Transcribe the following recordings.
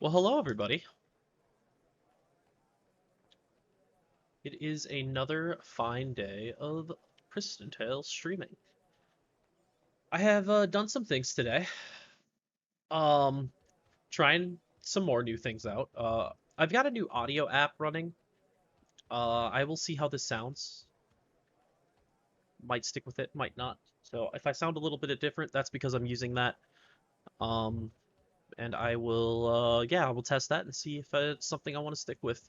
Well, hello everybody. It is another fine day of Pristontale streaming. I have done some things today. Um, Trying some more new things out. I've got a new audio app running. I will see how this sounds. Might stick with it, might not. So if I sound a little bit different, that's because I'm using that. Um, and I will, yeah, I will test that and see if it's something I want to stick with.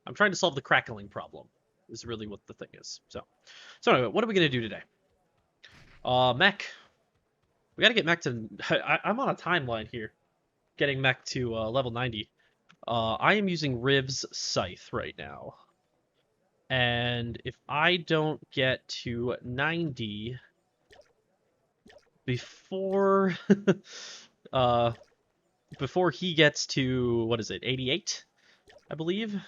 I'm trying to solve the crackling problem. Is really what the thing is. So anyway, what are we gonna do today? Mech. We gotta get Mech to. I'm on a timeline here, getting Mech to level 90. I am using Riv's Scythe right now, and if I don't get to 90 before, uh, before he gets to what is it, 88, I believe.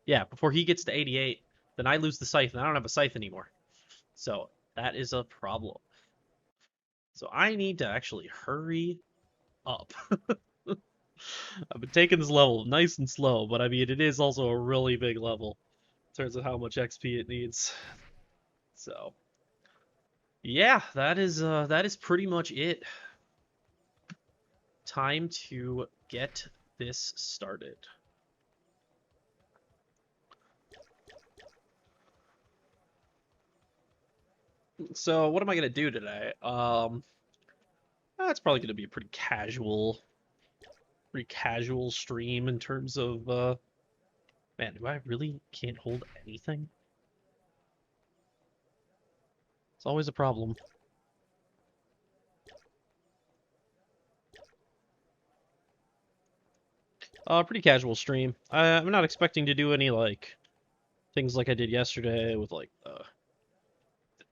Yeah, before he gets to 88, then I lose the Scythe, and I don't have a Scythe anymore. So that is a problem. So I need to actually hurry up. I've been taking this level nice and slow, but I mean, it is also a really big level in terms of how much XP it needs. So, yeah, that is pretty much it. Time to get this started. So, what am I gonna do today? That's probably gonna be a pretty casual stream in terms of man, do I really can't hold anything? It's always a problem. Pretty casual stream. I'm not expecting to do any like things like I did yesterday with like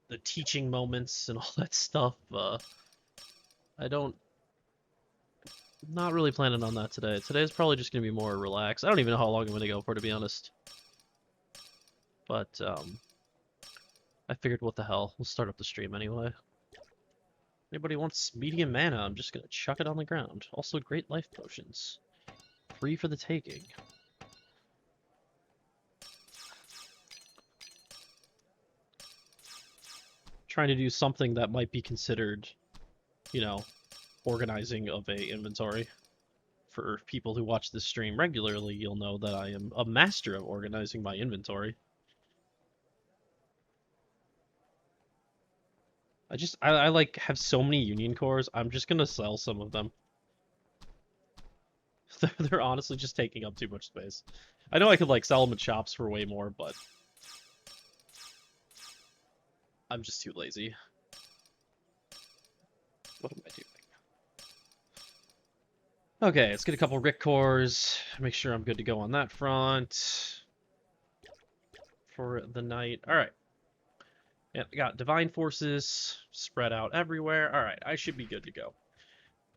the teaching moments and all that stuff. I don't, not really planning on that today. Today's probably just gonna be more relaxed. I don't even know how long I'm gonna go for, to be honest. But I figured, what the hell? We'll start up the stream anyway. Anybody wants medium mana? I'm just gonna chuck it on the ground. Also, great life potions, free for the taking. Trying to do something that might be considered, you know, organizing of a inventory. For people who watch this stream regularly, you'll know that I am a master of organizing my inventory. I like have so many union cores, I'm just gonna sell some of them. They're honestly just taking up too much space. I know I could like sell them at shops for way more, but I'm just too lazy. What am I doing? Okay, let's get a couple Rick cores. Make sure I'm good to go on that front for the night. All right. Yeah, I got divine forces spread out everywhere. All right, I should be good to go.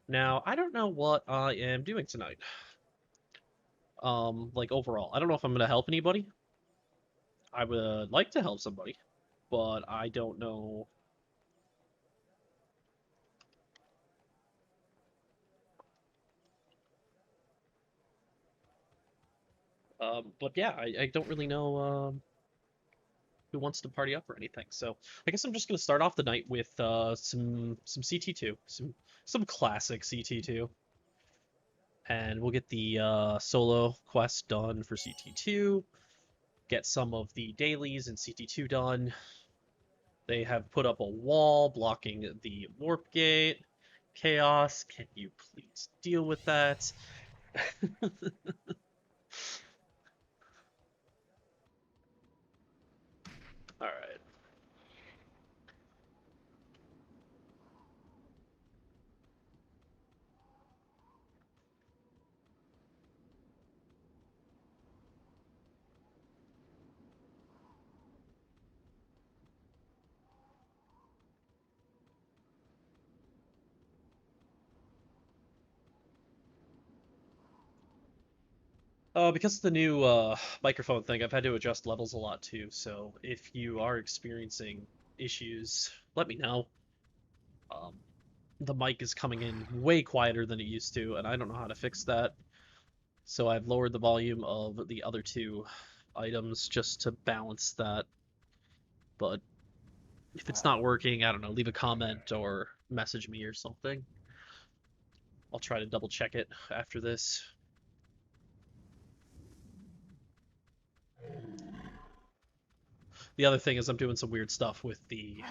Now, I don't know what I am doing tonight. Like overall, I don't know if I'm gonna help anybody. I would like to help somebody, but I don't know. But yeah, I don't really know who wants to party up or anything. So I guess I'm just gonna start off the night with some CT2, some classic CT2, and we'll get the solo quest done for CT2. Get some of the dailies in CT2 done. They have put up a wall blocking the warp gate. Chaos, can you please deal with that? All right. Because of the new microphone thing, I've had to adjust levels a lot too. So if you are experiencing issues, let me know. Um, the mic is coming in way quieter than it used to, and I don't know how to fix that. So I've lowered the volume of the other two items just to balance that. But if it's not working, I don't know, leave a comment or message me or something. I'll try to double check it after this. The other thing is I'm doing some weird stuff with the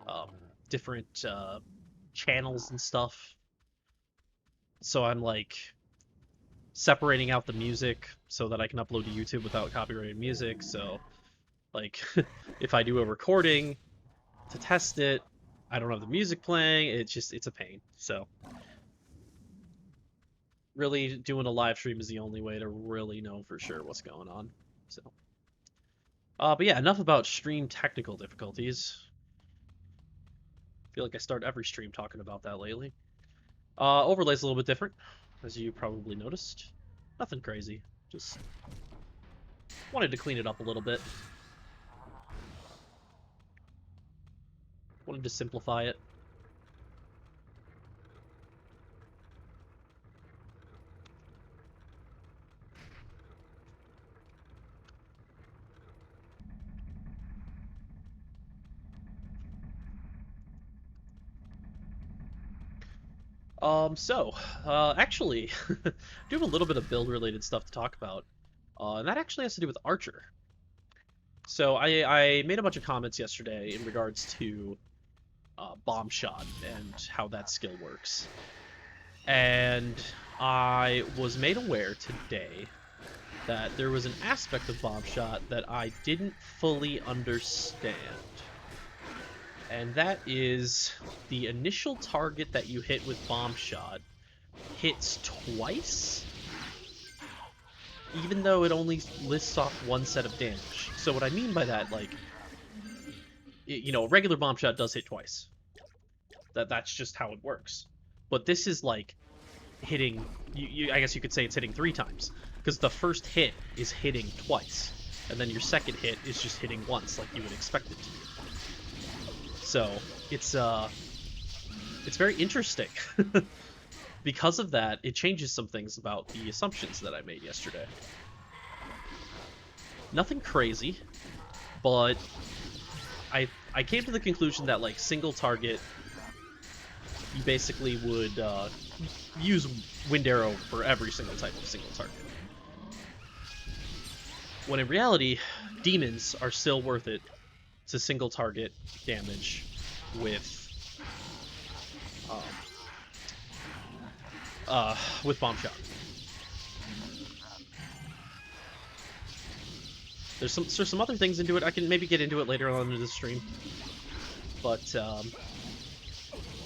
um, different channels and stuff. So I'm like separating out the music so that I can upload to YouTube without copyrighted music. So like if I do a recording to test it, I don't have the music playing. It's a pain. So really doing a live stream is the only way to really know for sure what's going on. So but yeah, enough about stream technical difficulties. I feel like I start every stream talking about that lately. Overlay's a little bit different, as you probably noticed. Nothing crazy, just wanted to clean it up a little bit. Wanted to simplify it. Actually, I do have a little bit of build-related stuff to talk about, and that actually has to do with Archer. So I made a bunch of comments yesterday in regards to Bomb Shot and how that skill works. And I was made aware today that there was an aspect of Bomb Shot that I didn't fully understand. And that is the initial target that you hit with Bomb Shot hits twice, even though it only lists off one set of damage. So what I mean by that, like, you know, a regular Bomb Shot does hit twice. That's just how it works. But this is like hitting, I guess you could say it's hitting 3 times, because the first hit is hitting twice, and then your second hit is just hitting once, like you would expect it to be. So it's very interesting. Because of that, it changes some things about the assumptions that I made yesterday. Nothing crazy, but I came to the conclusion that, like, single target, you basically would use Wind Arrow for every single type of single target. When in reality, demons are still worth it to single target damage with Bomb Shot. There's some other things into it. I can maybe get into it later on in the stream. But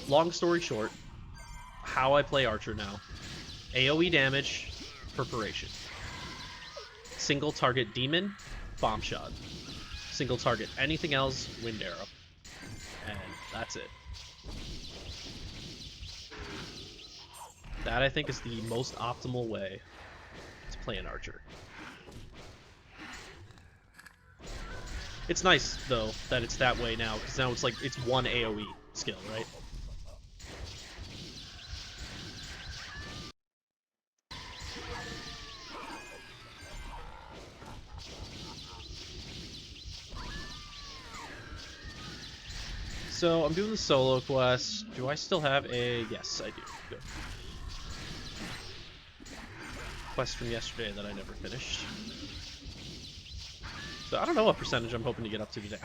long story short, how I play Archer now: AoE damage, Perforation. Single target demon, Bomb Shot. Single target anything else, Wind Arrow. And that's it. That, I think, is the most optimal way to play an Archer. It's nice, though, that it's that way now, because now it's like, it's one AoE skill, right? So, I'm doing the solo quest. Do I still have a... Yes, I do. Good. Quest from yesterday that I never finished. So, I don't know what percentage I'm hoping to get up to today.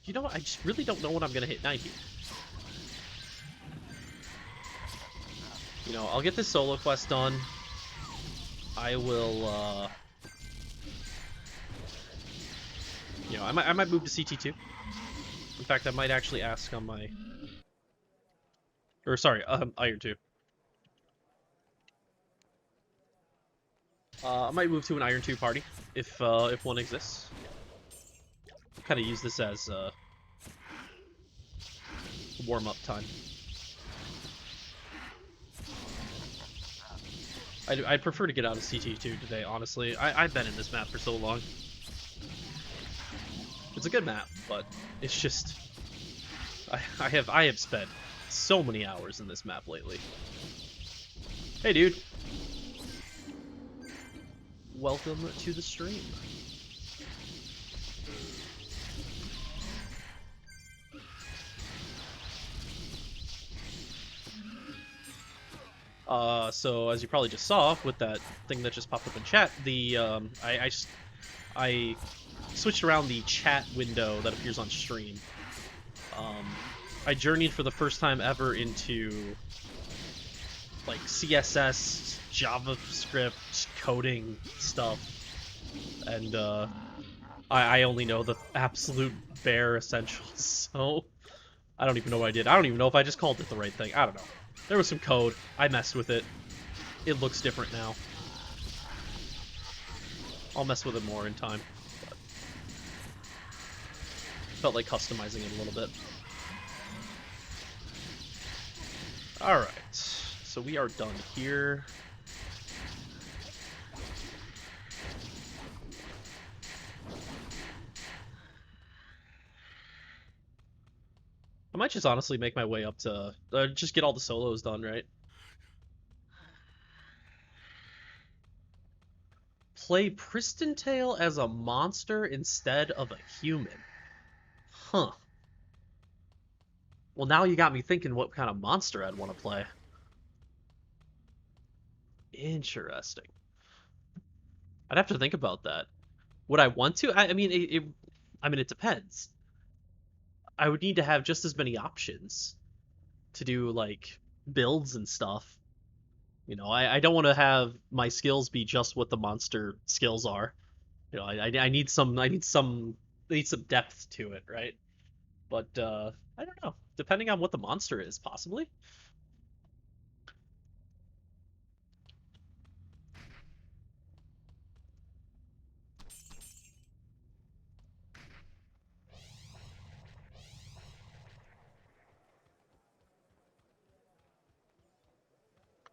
You know what? I just really don't know when I'm going to hit 90. You know, I'll get this solo quest done. I will, you know, I might move to CT2. In fact, I might actually ask on my... Or, sorry, Iron 2. I might move to an Iron 2 party, if one exists. Kind of use this as, warm-up time. I'd prefer to get out of CT2 today, honestly. I've been in this map for so long. It's a good map, but it's just... I have spent so many hours in this map lately. Hey, dude. Welcome to the stream. So as you probably just saw with that thing that just popped up in chat, the I switched around the chat window that appears on stream. I journeyed for the first time ever into like CSS, JavaScript, coding stuff, and I only know the absolute bare essentials, so I don't even know what I did. I don't even know if I just called it the right thing. I don't know. There was some code. I messed with it. It looks different now. I'll mess with it more in time. But felt like customizing it a little bit. Alright. So we are done here. I might just honestly make my way up to... just get all the solos done, right? Play Pristontale as a monster instead of a human. Huh. Well, now you got me thinking what kind of monster I'd want to play. Interesting. I'd have to think about that. Would I want to? I mean, it depends. I would need to have just as many options to do like builds and stuff. You know, I don't want to have my skills be just what the monster skills are. You know, I need some depth to it, right? But I don't know. Depending on what the monster is, possibly.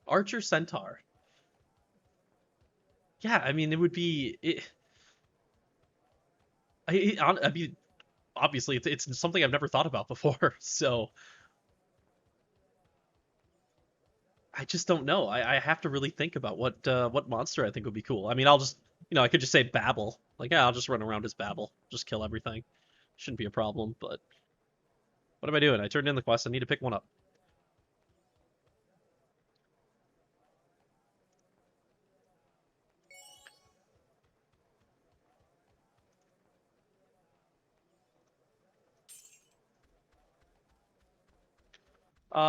Archer Centaur. Yeah, I mean, it would be. I mean, obviously, it's something I've never thought about before. So I just don't know. I have to really think about what monster I think would be cool. I mean, I'll just I could just say Babel. Like, yeah, I'll just run around as Babel, just kill everything. Shouldn't be a problem. But what am I doing? I turned in the quest. I need to pick one up.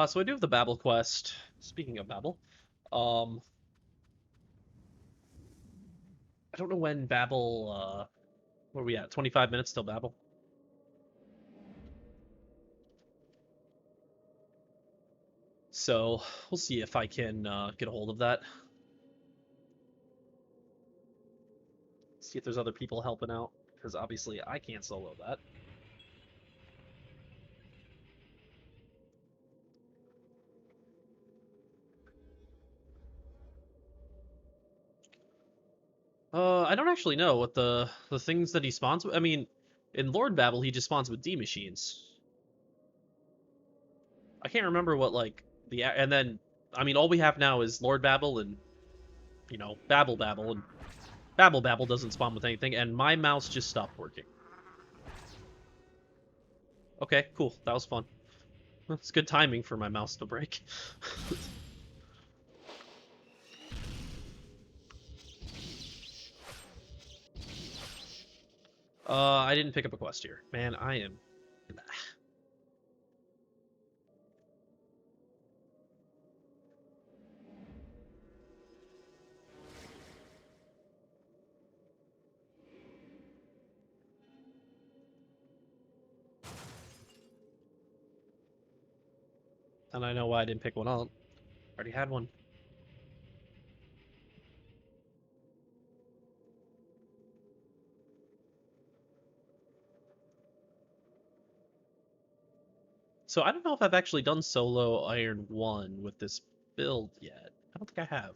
So I do have the Babel quest. Speaking of Babel, um, I don't know when Babel. Where are we at? 25 minutes till Babel. So we'll see if I can get a hold of that. See if there's other people helping out, because obviously I can't solo that. I don't actually know what the things that he spawns with. I mean, in Lord Babel, he just spawns with D machines. I can't remember what like and then I mean all we have now is Lord Babel and Babel Babel and Babel Babel doesn't spawn with anything, and my mouse just stopped working. Okay, cool. That was fun. It's good timing for my mouse to break. I didn't pick up a quest here. Man, I am... And I know why I didn't pick one up. Already had one. So I don't know if I've actually done solo Iron 1 with this build yet. I don't think I have.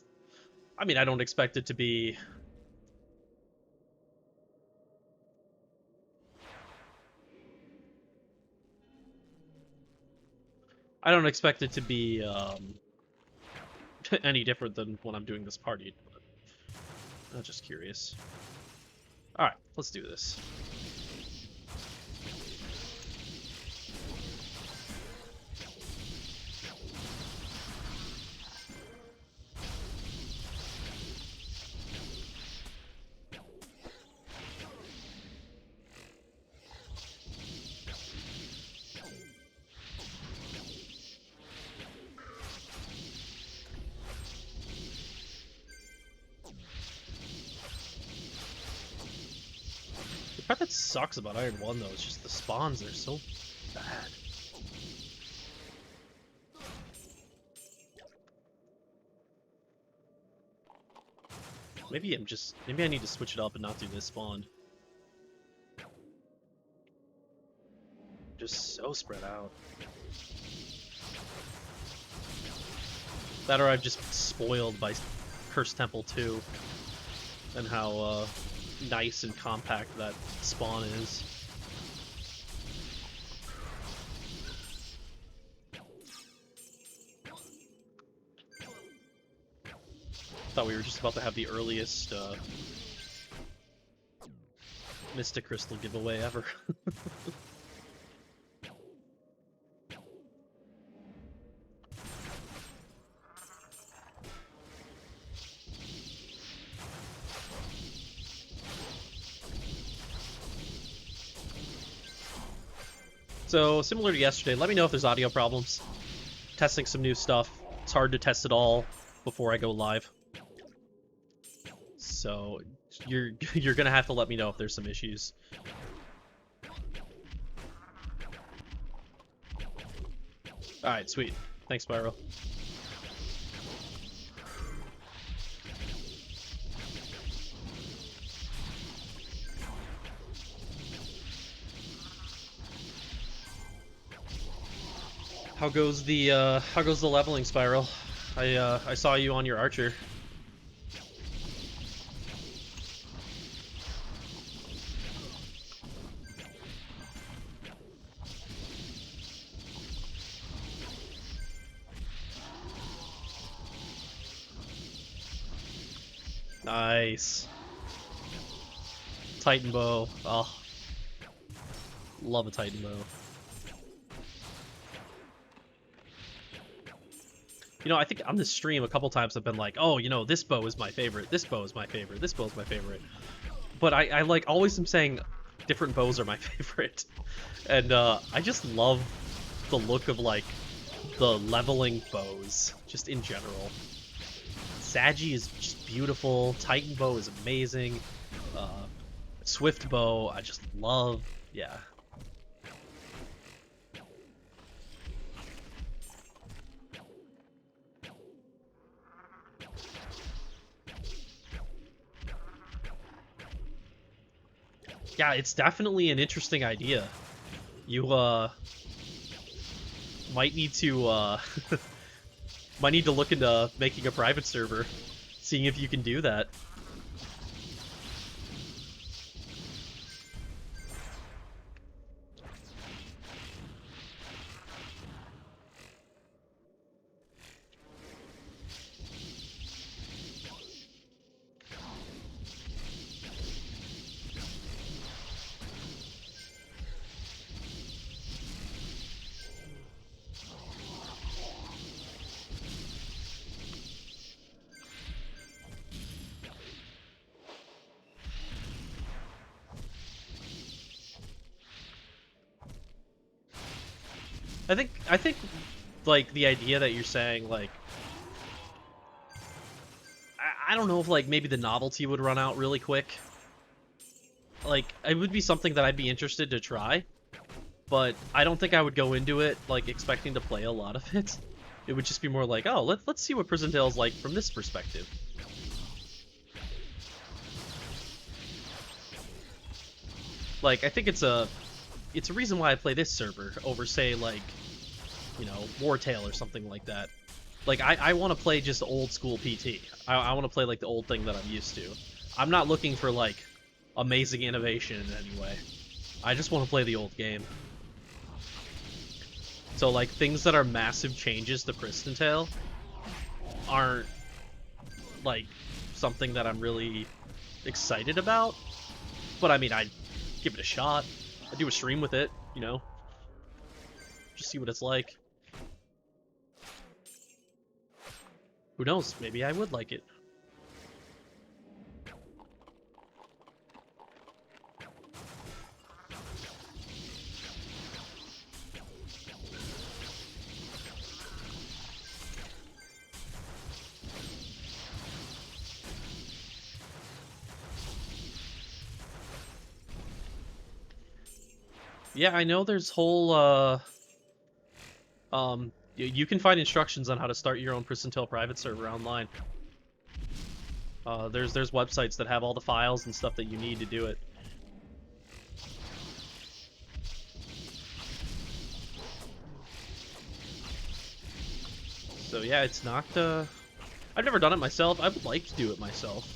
I mean, I don't expect it to be... I don't expect it to be any different than when I'm doing this party, but I'm just curious. Alright, let's do this. The part that sucks about Iron 1, though, is just the spawns are so bad. Maybe I need to switch it up and not do this spawn. Just so spread out. That or I've just been spoiled by Cursed Temple 2 and how nice and compact that spawn is. Thought we were just about to have the earliest Mystic Crystal giveaway ever. So, similar to yesterday, let me know if there's audio problems. Testing some new stuff. It's hard to test it all before I go live. So, you're gonna have to let me know if there's some issues. Alright, sweet. Thanks, Spyro. How goes the leveling, Spiral? I saw you on your archer. Nice. Titan bow. Oh. Love a Titan bow. You know, I think on this stream a couple times I've been like, oh, you know, this bow is my favorite, this bow is my favorite, this bow is my favorite. But I like always am saying different bows are my favorite. And I just love the look of like the leveling bows, just in general. Sagi is just beautiful, Titan bow is amazing, Swift bow I just love, yeah. Yeah, it's definitely an interesting idea. You might need to might need to look into making a private server, seeing if you can do that. I think like the idea that you're saying, like I don't know if like maybe the novelty would run out really quick. Like it would be something that I'd be interested to try, but I don't think I would go into it like expecting to play a lot of it. It would just be more like, oh, let's see what Pristontale's like from this perspective. Like I think it's a reason why I play this server over, say, like, you know, Wartail or something like that. Like, I want to play just old school PT. I want to play, like, the old thing that I'm used to. I'm not looking for, like, amazing innovation in any way. I just want to play the old game. So like things that are massive changes to Pristontale aren't like something that I'm really excited about. But I mean, I'd give it a shot. I'd do a stream with it, you know, just see what it's like. Who knows? Maybe I would like it. Yeah, I know there's whole, you can find instructions on how to start your own Pristontale private server online. There's websites that have all the files and stuff that you need to do it. So yeah, it's not, I've never done it myself. I would like to do it myself.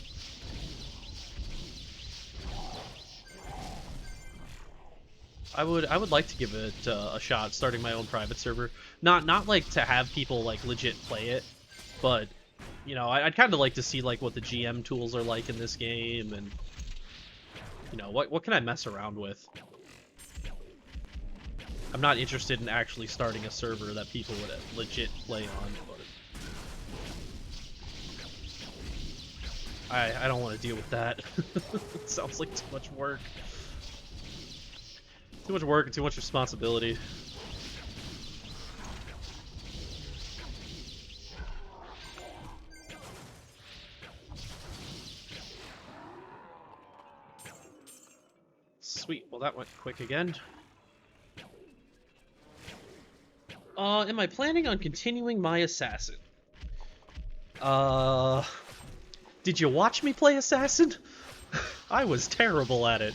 I would like to give it a shot, starting my own private server. Not like to have people like legit play it, but you know, I'd kind of like to see like what the GM tools are like in this game, and you know, what can I mess around with. I'm not interested in actually starting a server that people would legit play on, but I don't want to deal with that. It sounds like too much work. Too much work and too much responsibility. Sweet, well that went quick again. Am I planning on continuing my Assassin? Did you watch me play Assassin? I was terrible at it.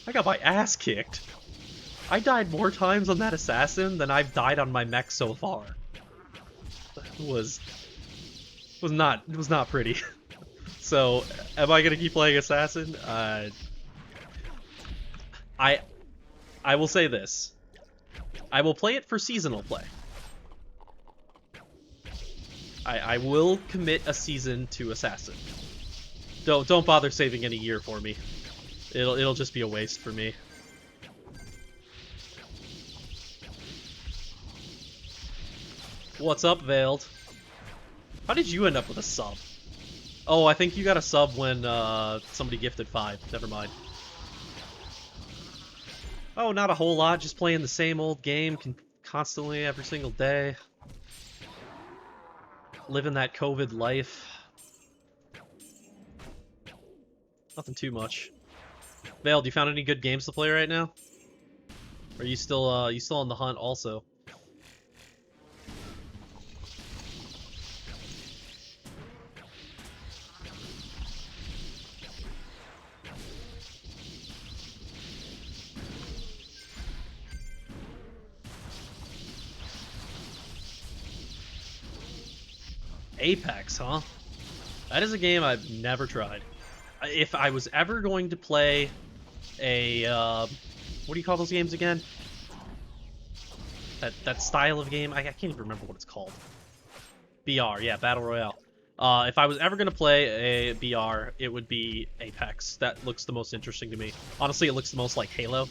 I got my ass kicked. I died more times on that Assassin than I've died on my mech so far. It was not pretty. So, am I gonna keep playing Assassin? I will say this. I will play it for seasonal play. I will commit a season to Assassin. Don't bother saving any gear for me. It'll just be a waste for me. What's up, Veiled? How did you end up with a sub? Oh, I think you got a sub when somebody gifted 5. Never mind. Oh, not a whole lot. Just playing the same old game constantly every single day. Living that COVID life. Nothing too much. Veiled, you found any good games to play right now? Or are you still on the hunt also? Apex, huh? That is a game I've never tried. If I was ever going to play a, what do you call those games again? That style of game? I can't even remember what it's called. BR, yeah, Battle Royale. If I was ever going to play a BR, it would be Apex. That looks the most interesting to me. Honestly, it looks the most like Halo.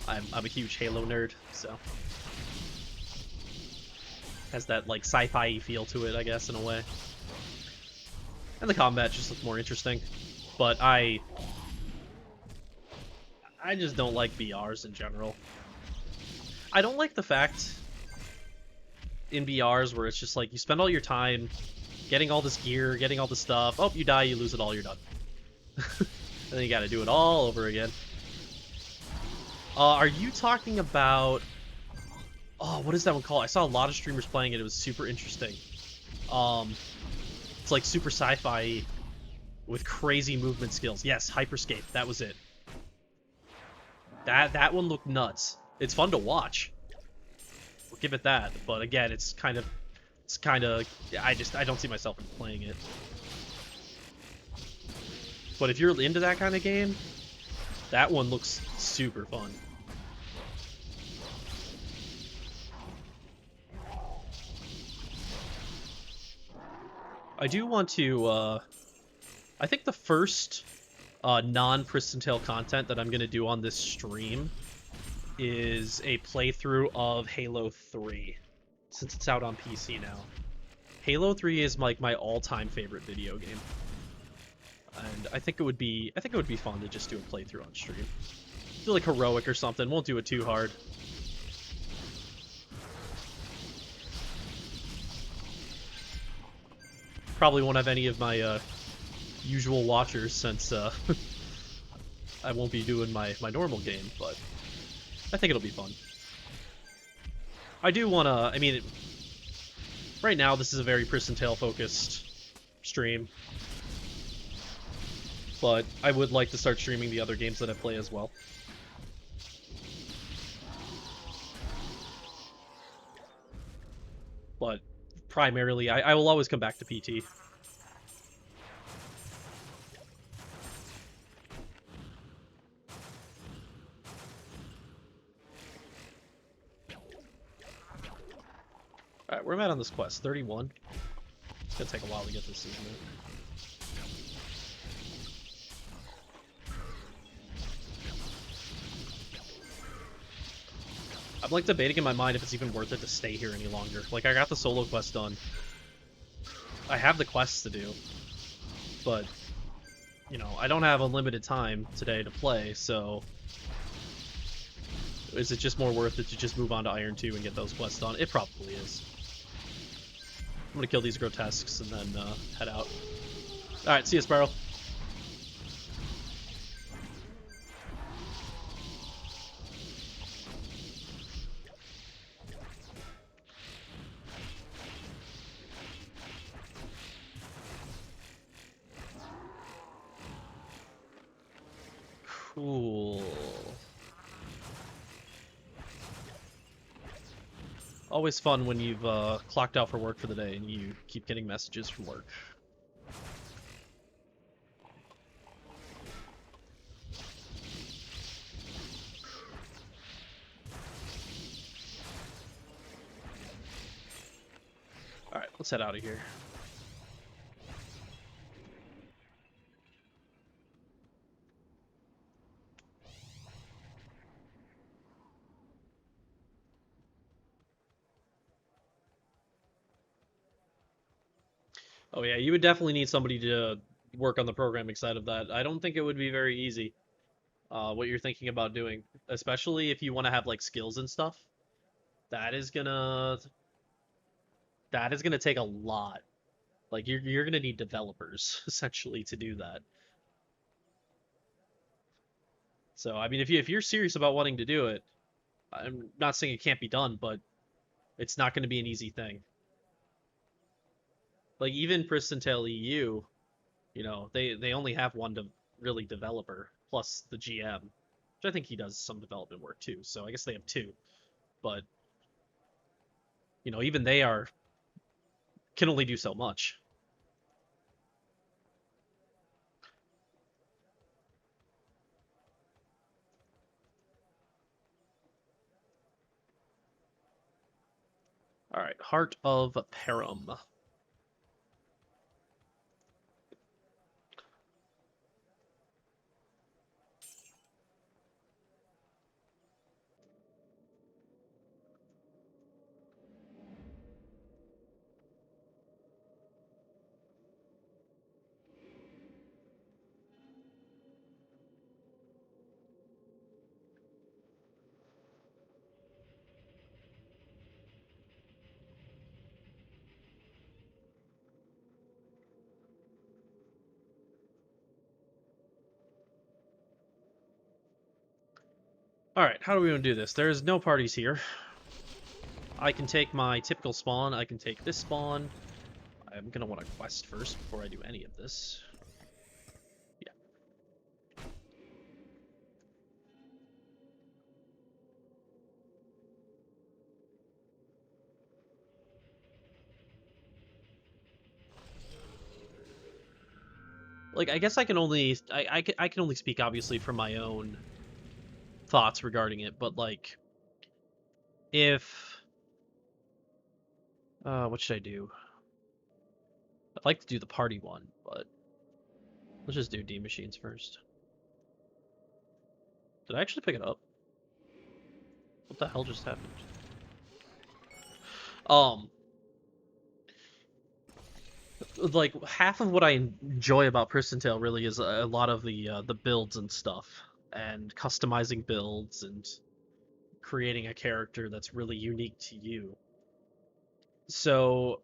I'm a huge Halo nerd, so... Has that, like, sci-fi feel to it, I guess, in a way. And the combat just looks more interesting. But I just don't like BRs in general. I don't like the fact in BRs where it's just like, you spend all your time getting all this gear, getting all this stuff. Oh, you die, you lose it all, you're done. And then you gotta do it all over again. Are you talking about... Oh, what is that one called? I saw a lot of streamers playing it. It was super interesting. It's like super sci-fi with crazy movement skills. Yes, Hyperscape. That was it. That one looked nuts. It's fun to watch. We'll give it that. But again, it's kind of I don't see myself playing it. But if you're into that kind of game, that one looks super fun. I do want to, I think the first non-Pristontale content that I'm going to do on this stream is a playthrough of Halo 3, since it's out on PC now. Halo 3 is like my all-time favorite video game. And I think it would be fun to just do a playthrough on stream. Do like heroic or something. Won't do it too hard. Probably won't have any of my usual watchers since I won't be doing my normal game, but I think it'll be fun. I do want to, I mean, right now this is a very Pristontale focused stream, but I would like to start streaming the other games that I play as well. But primarily, I will always come back to PT. Alright, where am I at on this quest? 31? It's gonna take a while to get this, isn't it? I'm like debating in my mind if it's even worth it to stay here any longer. Like, I got the solo quest done. I have the quests to do. But, you know, I don't have unlimited time today to play, so... Is it just more worth it to just move on to Iron 2 and get those quests done? It probably is. I'm gonna kill these grotesques and then head out. Alright, see ya, Sparrow. Cool. Always fun when you've clocked out for work for the day and you keep getting messages from work. Alright, let's head out of here. Oh yeah, you would definitely need somebody to work on the programming side of that. I don't think it would be very easy, what you're thinking about doing, especially if you want to have like skills and stuff. That is gonna take a lot. Like you're gonna need developers essentially to do that. So I mean, if you're serious about wanting to do it, I'm not saying it can't be done, but it's not going to be an easy thing. Like even Pristontale EU, you know, they only have one really developer plus the GM, which I think he does some development work too. So I guess they have two, but you know, even they can only do so much. All right, Heart of Perum. All right, how are we going to do this? There's no parties here. I can take my typical spawn. I can take this spawn. I'm going to want to quest first before I do any of this. Yeah. Like, I guess I can only... I can only speak, obviously, from my own thoughts regarding it, but, like... If... what should I do? I'd like to do the party one, but let's just do D machines first. Did I actually pick it up? What the hell just happened? Like half of what I enjoy about Pristontale really is a lot of the builds and stuff, and customizing builds and creating a character that's really unique to you. So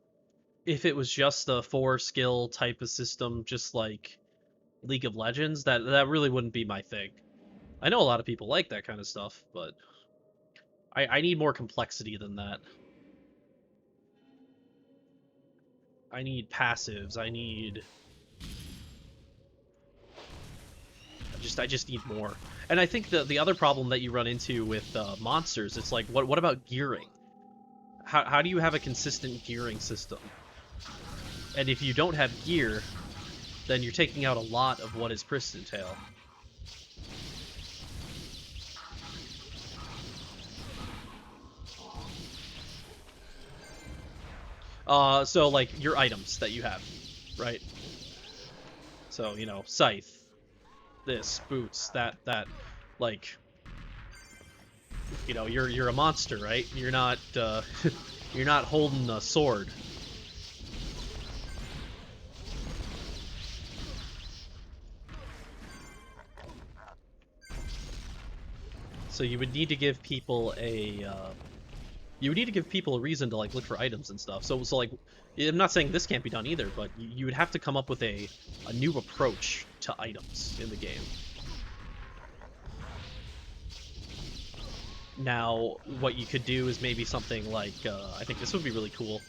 if it was just a 4 skill type of system, just like League of Legends, that really wouldn't be my thing. I know a lot of people like that kind of stuff, but I need more complexity than that. I need passives. I just need more. And I think the other problem that you run into with monsters, it's like, what about gearing? How do you have a consistent gearing system? And if you don't have gear, then you're taking out a lot of what is Pristontale. So like your items that you have, right? So, you know, scythe, this, boots, that, like, you know, you're a monster, right? You're not you're not holding a sword. So you would need to give people a reason to like look for items and stuff. So like, I'm not saying this can't be done either, but you would have to come up with a new approach to items in the game. Now, what you could do is maybe something like, I think this would be really cool.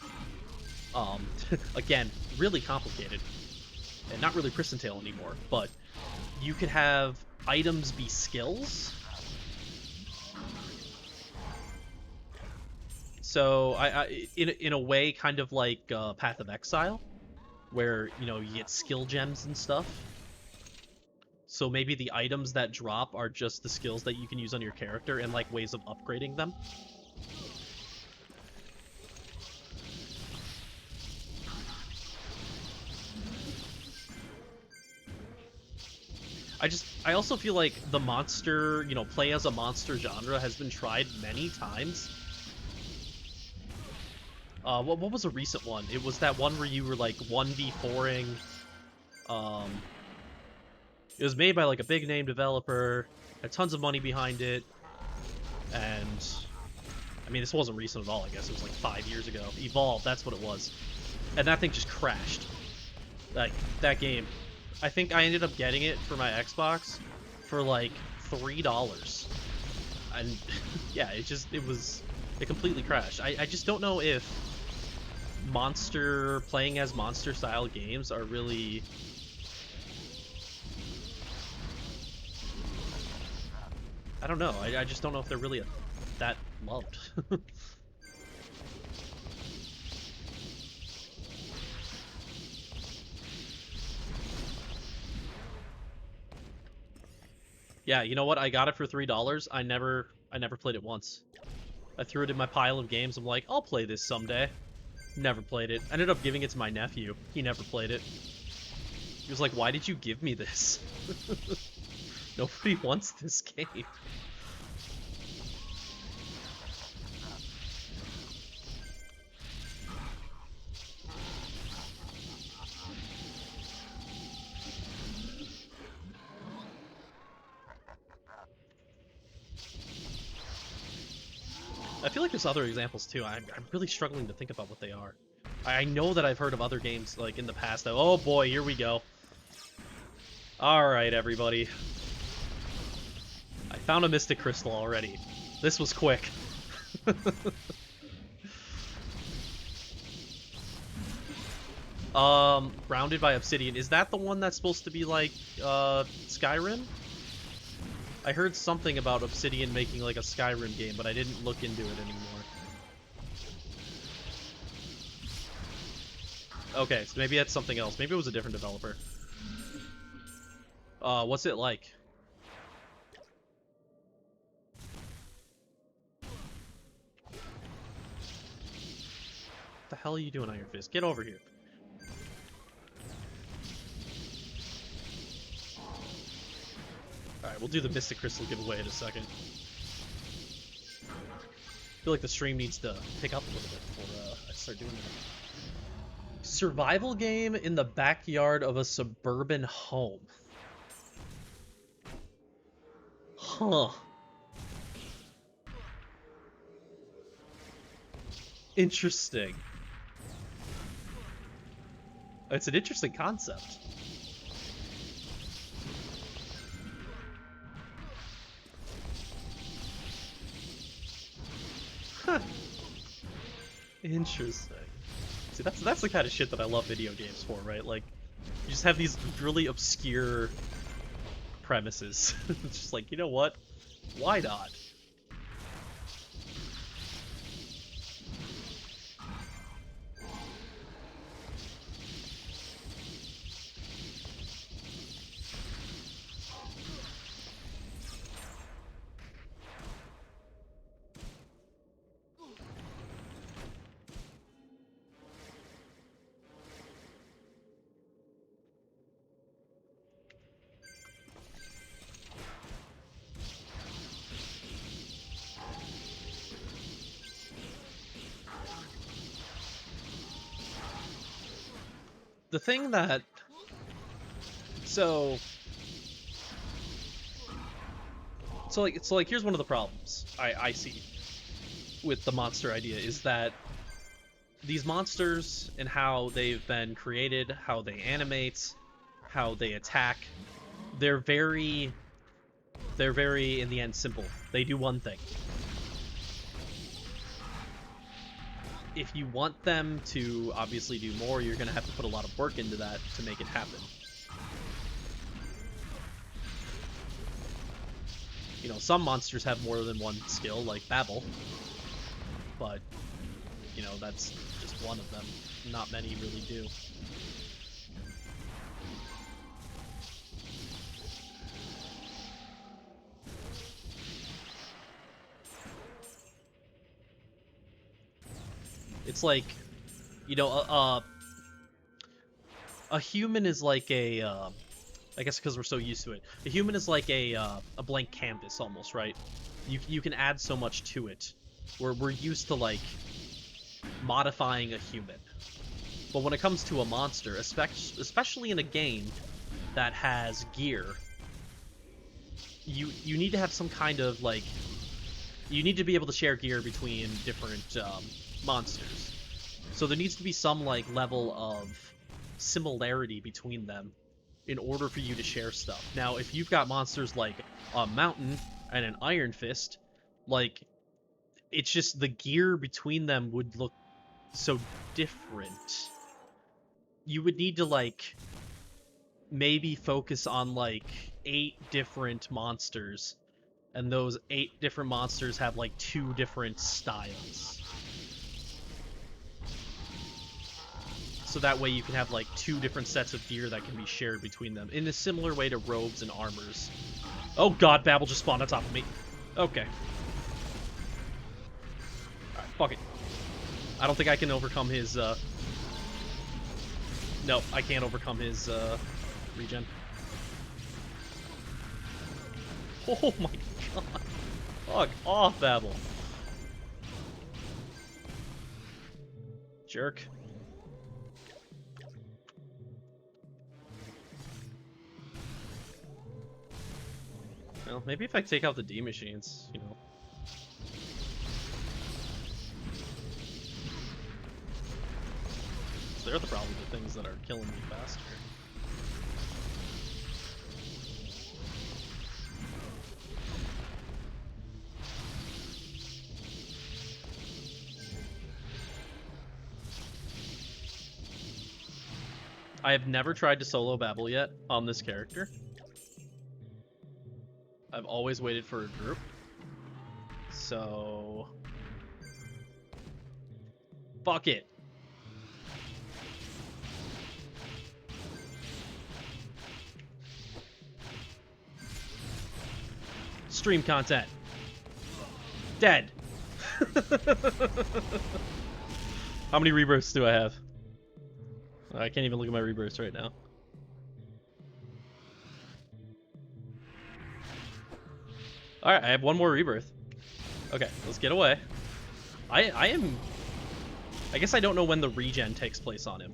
Again, really complicated, and not really Pristontale anymore, but you could have items be skills. So, in a way, kind of like Path of Exile, where, you know, you get skill gems and stuff. So maybe the items that drop are just the skills that you can use on your character and like ways of upgrading them. I also feel like the monster, you know, play as a monster genre has been tried many times. What was a recent one? It was that one where you were like 1v4ing. Um, it was made by like a big name developer, had tons of money behind it, and I mean, this wasn't recent at all. I guess it was like 5 years ago. Evolve, that's what it was, and that thing just crashed. Like that game, I think I ended up getting it for my Xbox for like $3, and yeah, it completely crashed. I just don't know if playing as monster style games are really, I don't know. I just don't know if they're really that loved. Yeah, you know what? I got it for $3. I never played it once. I threw it in my pile of games. I'm like, I'll play this someday. Never played it. I ended up giving it to my nephew. He never played it. He was like, why did you give me this? Nobody wants this game. I feel like there's other examples too. I'm really struggling to think about what they are. I know that I've heard of other games like in the past. Oh boy, here we go. Alright, everybody. I found a Mystic Crystal already. This was quick. Grounded by Obsidian. Is that the one that's supposed to be like, Skyrim? I heard something about Obsidian making like a Skyrim game, but I didn't look into it anymore. Okay, so maybe that's something else. Maybe it was a different developer. What's it like? What the hell are you doing on your fist? Get over here. Alright, we'll do the Mystic Crystal giveaway in a second. I feel like the stream needs to pick up a little bit before I start doing that. Survival game in the backyard of a suburban home. Huh. Interesting. It's an interesting concept. Huh. Interesting. See, that's the kind of shit that I love video games for, right? Like, you just have these really obscure premises. It's just like, you know what? Why not? The thing that... So, here's one of the problems I see with the monster idea, is that these monsters and how they've been created, how they animate, how they attack, they're very, in the end, simple. They do one thing. If you want them to obviously do more, you're going to have to put a lot of work into that to make it happen. You know, some monsters have more than one skill, like Babel, but, you know, that's just one of them. Not many really do. It's like, you know, a human is like a, I guess because we're so used to it, a human is like a blank canvas almost, right? You can add so much to it. We're used to, like, modifying a human. But when it comes to a monster, especially in a game that has gear, you need to have some kind of, like, you need to be able to share gear between different monsters. So there needs to be some, like, level of similarity between them in order for you to share stuff. Now, if you've got monsters like a mountain and an iron fist, like, it's just the gear between them would look so different. You would need to, like, maybe focus on, like, 8 different monsters, and those 8 different monsters have, like, 2 different styles. So that way you can have, like, 2 different sets of gear that can be shared between them, in a similar way to robes and armors. Oh god, Babel just spawned on top of me. Okay. Alright, fuck it. I don't think I can overcome his, No, I can't overcome his, regen. Oh my god. Fuck off, Babel. Jerk. Well, maybe if I take out the D machines, you know. So they're the problem, the things that are killing me faster. I have never tried to solo Babel yet on this character. I've always waited for a group. So... fuck it. Stream content. Dead. How many rebirths do I have? I can't even look at my rebirths right now. Alright, I have one more rebirth. Okay, let's get away. I guess I don't know when the regen takes place on him.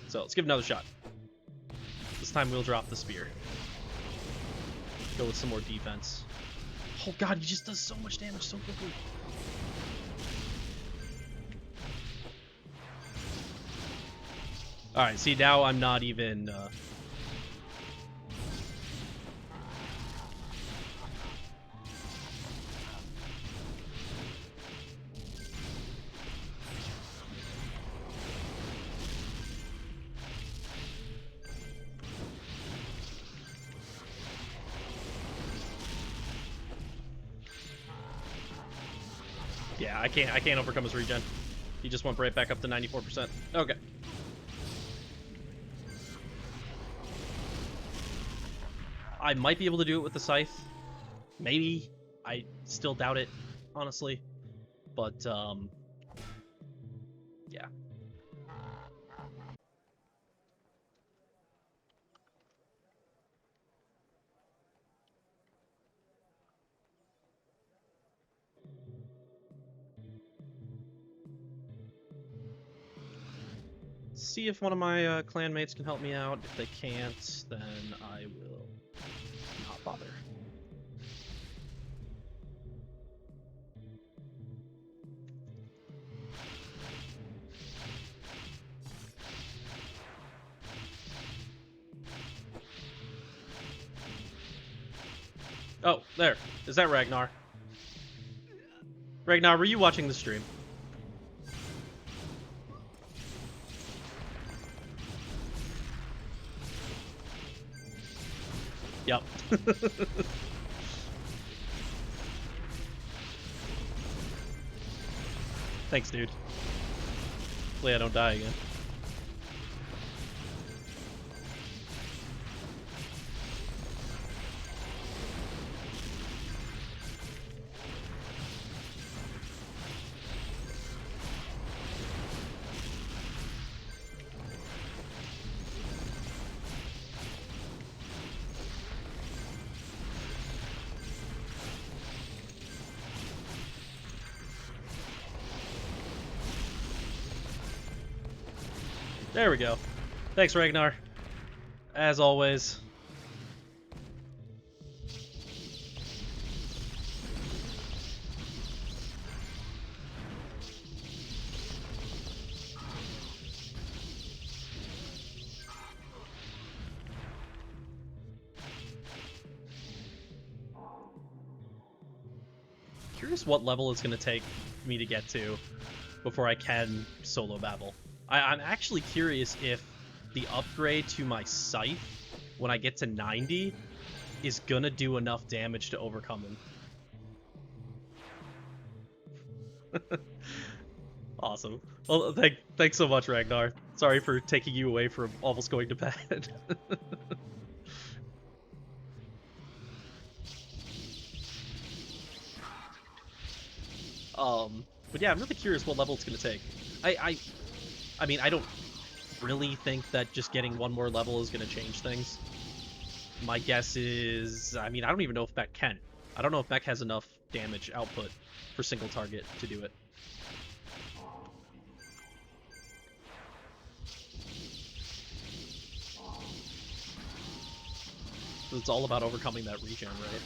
So let's give it another shot. This time we'll drop the spear. Go with some more defense. Oh god, he just does so much damage so quickly. Alright, see, now I'm not even... Yeah, I can't overcome his regen. He just went right back up to 94%. Okay. I might be able to do it with the scythe. Maybe. I still doubt it, honestly. But, yeah. See if one of my clanmates can help me out. If they can't, then I will not bother. Oh, there. Is that Ragnar? Ragnar, were you watching the stream? Yep. Thanks, dude. Hopefully I don't die again. There we go. Thanks, Ragnar. As always. Curious what level it's going to take me to get to before I can solo battle. I'm actually curious if the upgrade to my scythe, when I get to 90, is gonna do enough damage to overcome him. Awesome. Well, thanks so much, Ragnar. Sorry for taking you away from almost going to bed. But yeah, I'm really curious what level it's gonna take. I mean, I don't really think that just getting one more level is going to change things. My guess is... I mean, I don't even know if Beck can. I don't know if Beck has enough damage output for single target to do it. It's all about overcoming that regen, right?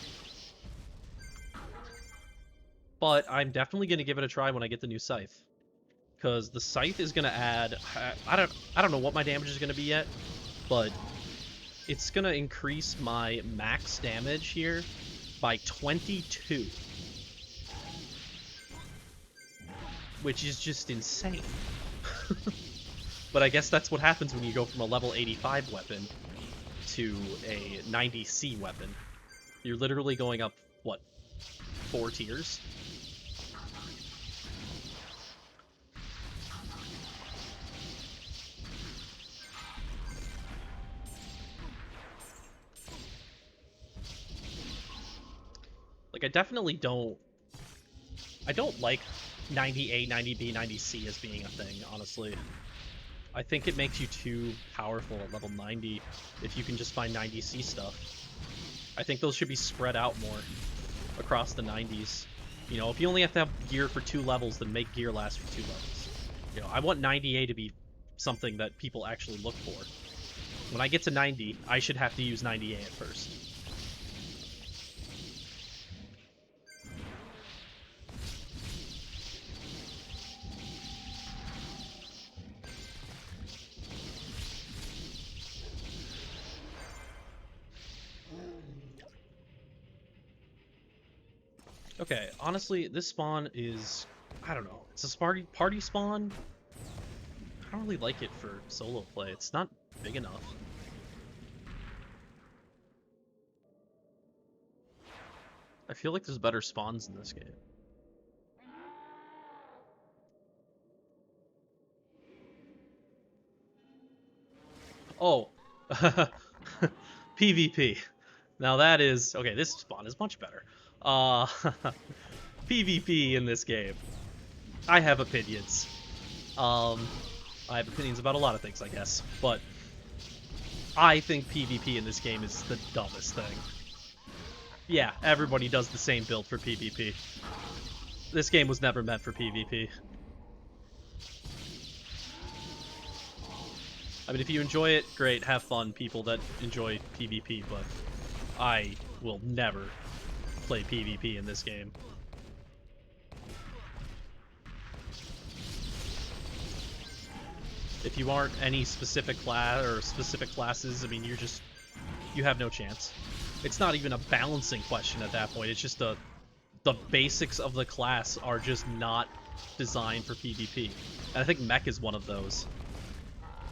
But I'm definitely going to give it a try when I get the new scythe. Because the scythe is going to add... I don't know what my damage is going to be yet, but it's going to increase my max damage here by 22. Which is just insane. But I guess that's what happens when you go from a level 85 weapon to a 90C weapon. You're literally going up, what, 4 tiers? Like, I definitely don't... I don't like 90A, 90B, 90C as being a thing, honestly. I think it makes you too powerful at level 90 if you can just find 90C stuff. I think those should be spread out more across the 90s. You know, if you only have to have gear for 2 levels, then make gear last for 2 levels. You know, I want 90A to be something that people actually look for. When I get to 90, I should have to use 90A at first. Okay, honestly, this spawn is, I don't know, it's a party spawn. I don't really like it for solo play. It's not big enough. I feel like there's better spawns in this game. Oh, PvP. Now that is, okay, this spawn is much better. PvP in this game. I have opinions. I have opinions about a lot of things, I guess, but I think PvP in this game is the dumbest thing. Yeah, everybody does the same build for PvP. This game was never meant for PvP. I mean, if you enjoy it, great, have fun, people that enjoy PvP, but I will never play PvP in this game. If you aren't any specific class or specific classes, I mean, you have no chance. It's not even a balancing question at that point. It's just the basics of the class are just not designed for PvP. And I think mech is one of those.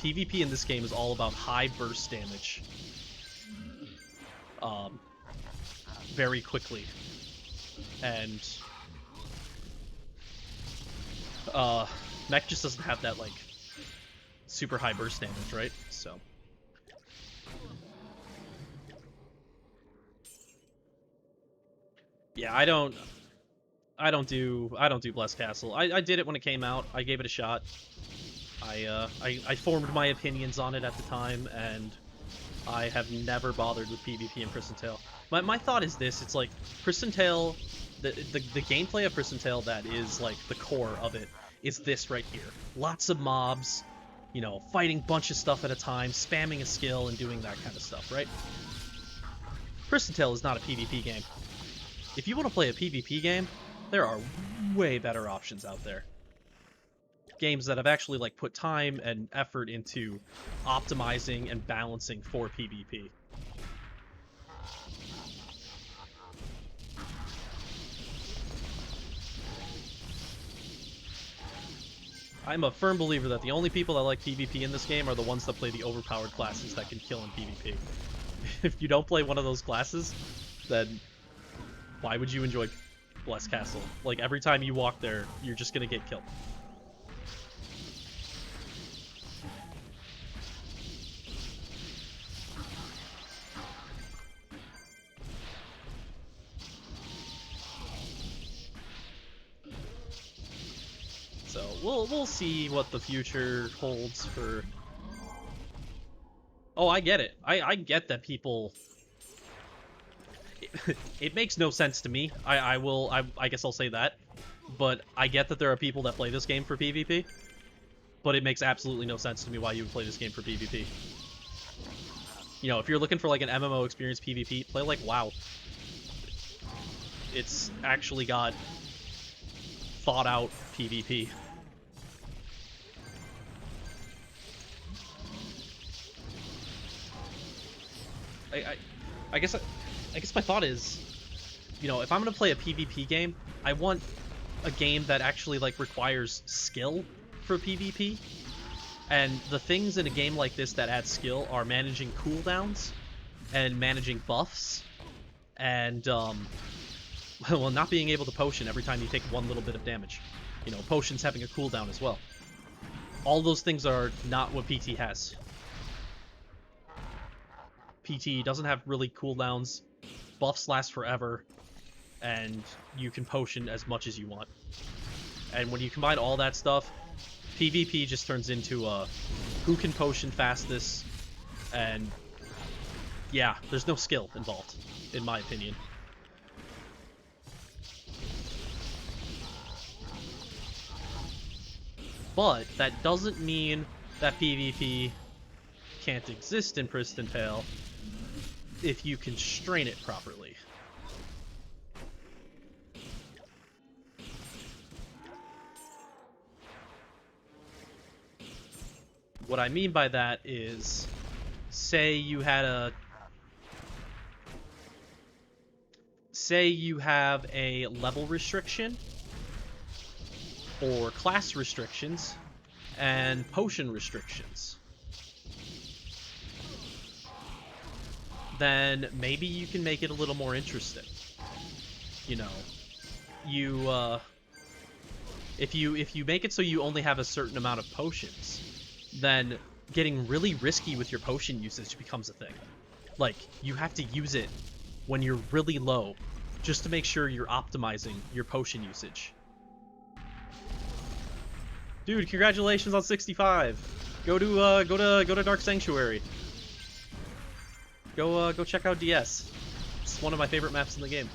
PvP in this game is all about high burst damage. Very quickly. And mech just doesn't have that, like, super high burst damage, right? So yeah, I don't do Blessed Castle. I did it when it came out. I gave it a shot. I formed my opinions on it at the time, and I have never bothered with PvP in Pristontale. My thought is this: it's like Pristontale, the gameplay of Pristontale that is like the core of it is this right here. Lots of mobs, you know, fighting bunch of stuff at a time, spamming a skill, and doing that kind of stuff, right? Pristontale is not a PvP game. If you want to play a PvP game, there are way better options out there. Games that have actually like put time and effort into optimizing and balancing for PvP. I'm a firm believer that the only people that like PvP in this game are the ones that play the overpowered classes that can kill in PvP. If you don't play one of those classes, then why would you enjoy Blessed Castle? Like, every time you walk there, you're just gonna get killed. So we'll see what the future holds for. Oh, I get it. I get that people. It makes no sense to me. I guess I'll say that. But I get that there are people that play this game for PvP. But it makes absolutely no sense to me why you would play this game for PvP. You know, if you're looking for like an MMO experience PvP, play like WoW. It's actually got thought out PvP. I guess my thought is, you know, if I'm gonna play a PvP game, I want a game that actually like requires skill for PvP. And the things in a game like this that add skill are managing cooldowns and managing buffs and well, not being able to potion every time you take one little bit of damage. You know, potions having a cooldown as well. All those things are not what PT has. PT doesn't have really cooldowns, buffs last forever, and you can potion as much as you want. And when you combine all that stuff, PvP just turns into a who can potion fastest, and yeah, there's no skill involved, in my opinion. But that doesn't mean that PvP can't exist in Pristontale if you constrain it properly. What I mean by that is, say you have a level restriction, or class restrictions, and potion restrictions. Then maybe you can make it a little more interesting. You know, if you make it so you only have a certain amount of potions, then getting really risky with your potion usage becomes a thing. Like, you have to use it when you're really low, just to make sure you're optimizing your potion usage. Dude, congratulations on 65. Go to Dark Sanctuary. Go check out DS. It's one of my favorite maps in the game.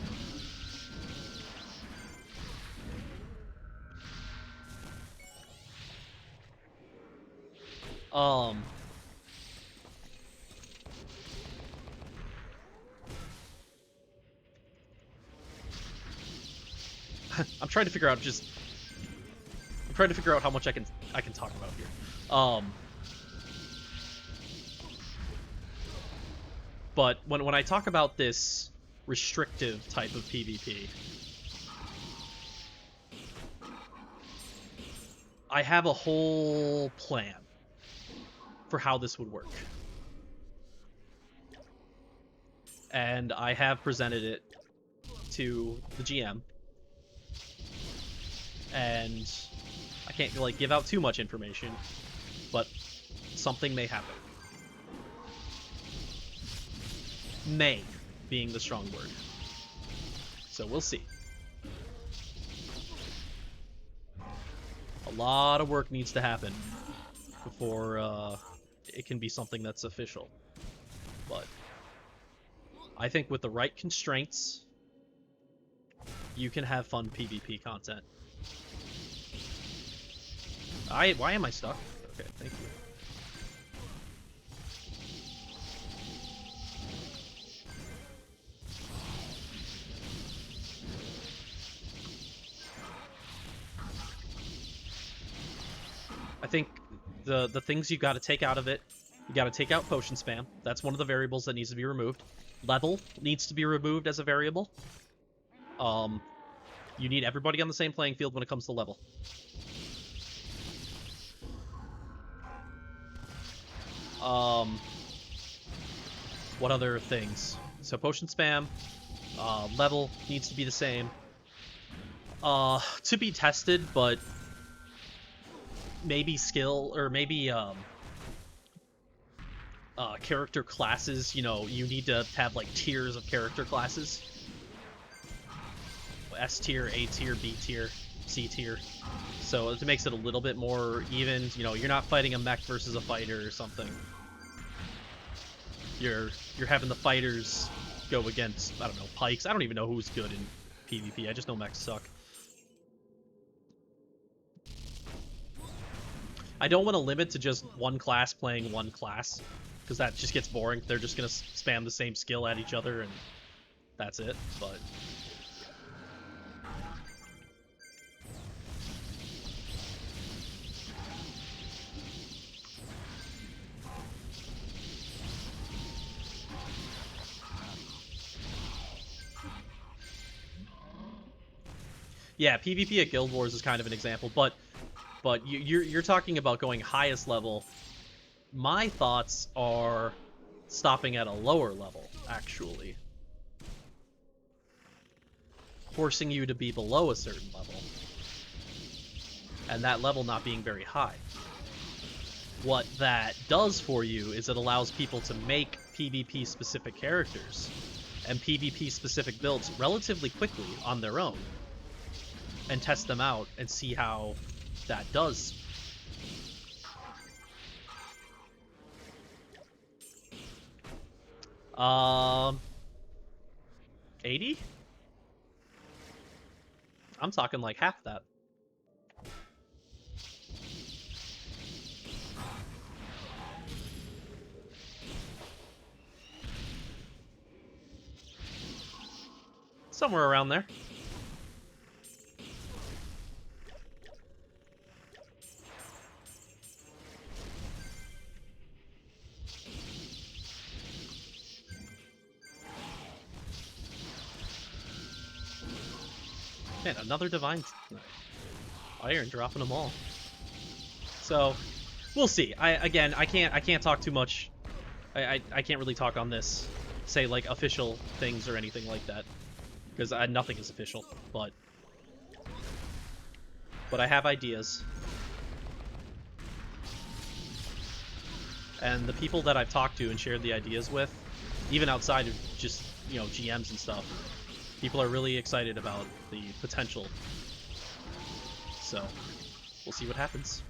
I'm trying to figure out how much I can talk about here. But when I talk about this restrictive type of PvP, I have a whole plan for how this would work. And I have presented it to the GM. And I can't, like, give out too much information, but something may happen. May being the strong word. So we'll see. A lot of work needs to happen before it can be something that's official. But I think with the right constraints, you can have fun PvP content. Why am I stuck? Okay, thank you. I think the things you got to take out of it, you got to take out potion spam. That's one of the variables that needs to be removed. Level needs to be removed as a variable. You need everybody on the same playing field when it comes to level. What other things? So potion spam, level needs to be the same. To be tested, but maybe skill, or maybe character classes. You know, you need to have like tiers of character classes. S tier, A tier, B tier, C tier. So it makes it a little bit more even. You know, you're not fighting a mech versus a fighter or something. You're having the fighters go against, I don't know, pikes. I don't even know who's good in PvP. I just know mechs suck. I don't want to limit to just one class playing one class, because that just gets boring. They're just going to spam the same skill at each other, and that's it. But yeah, PvP at Guild Wars is kind of an example, but you're talking about going highest level. My thoughts are stopping at a lower level, actually. Forcing you to be below a certain level. And that level not being very high. What that does for you is it allows people to make PvP-specific characters and PvP-specific builds relatively quickly on their own. And test them out and see how that does. Um, 80? I'm talking like half that. Somewhere around there. Man, another divine iron, dropping them all. So, we'll see. I can't talk too much. I can't really talk on this, say like official things or anything like that, because nothing is official. But I have ideas, and the people that I've talked to and shared the ideas with, even outside of just GMs and stuff, people are really excited about the potential. So, we'll see what happens.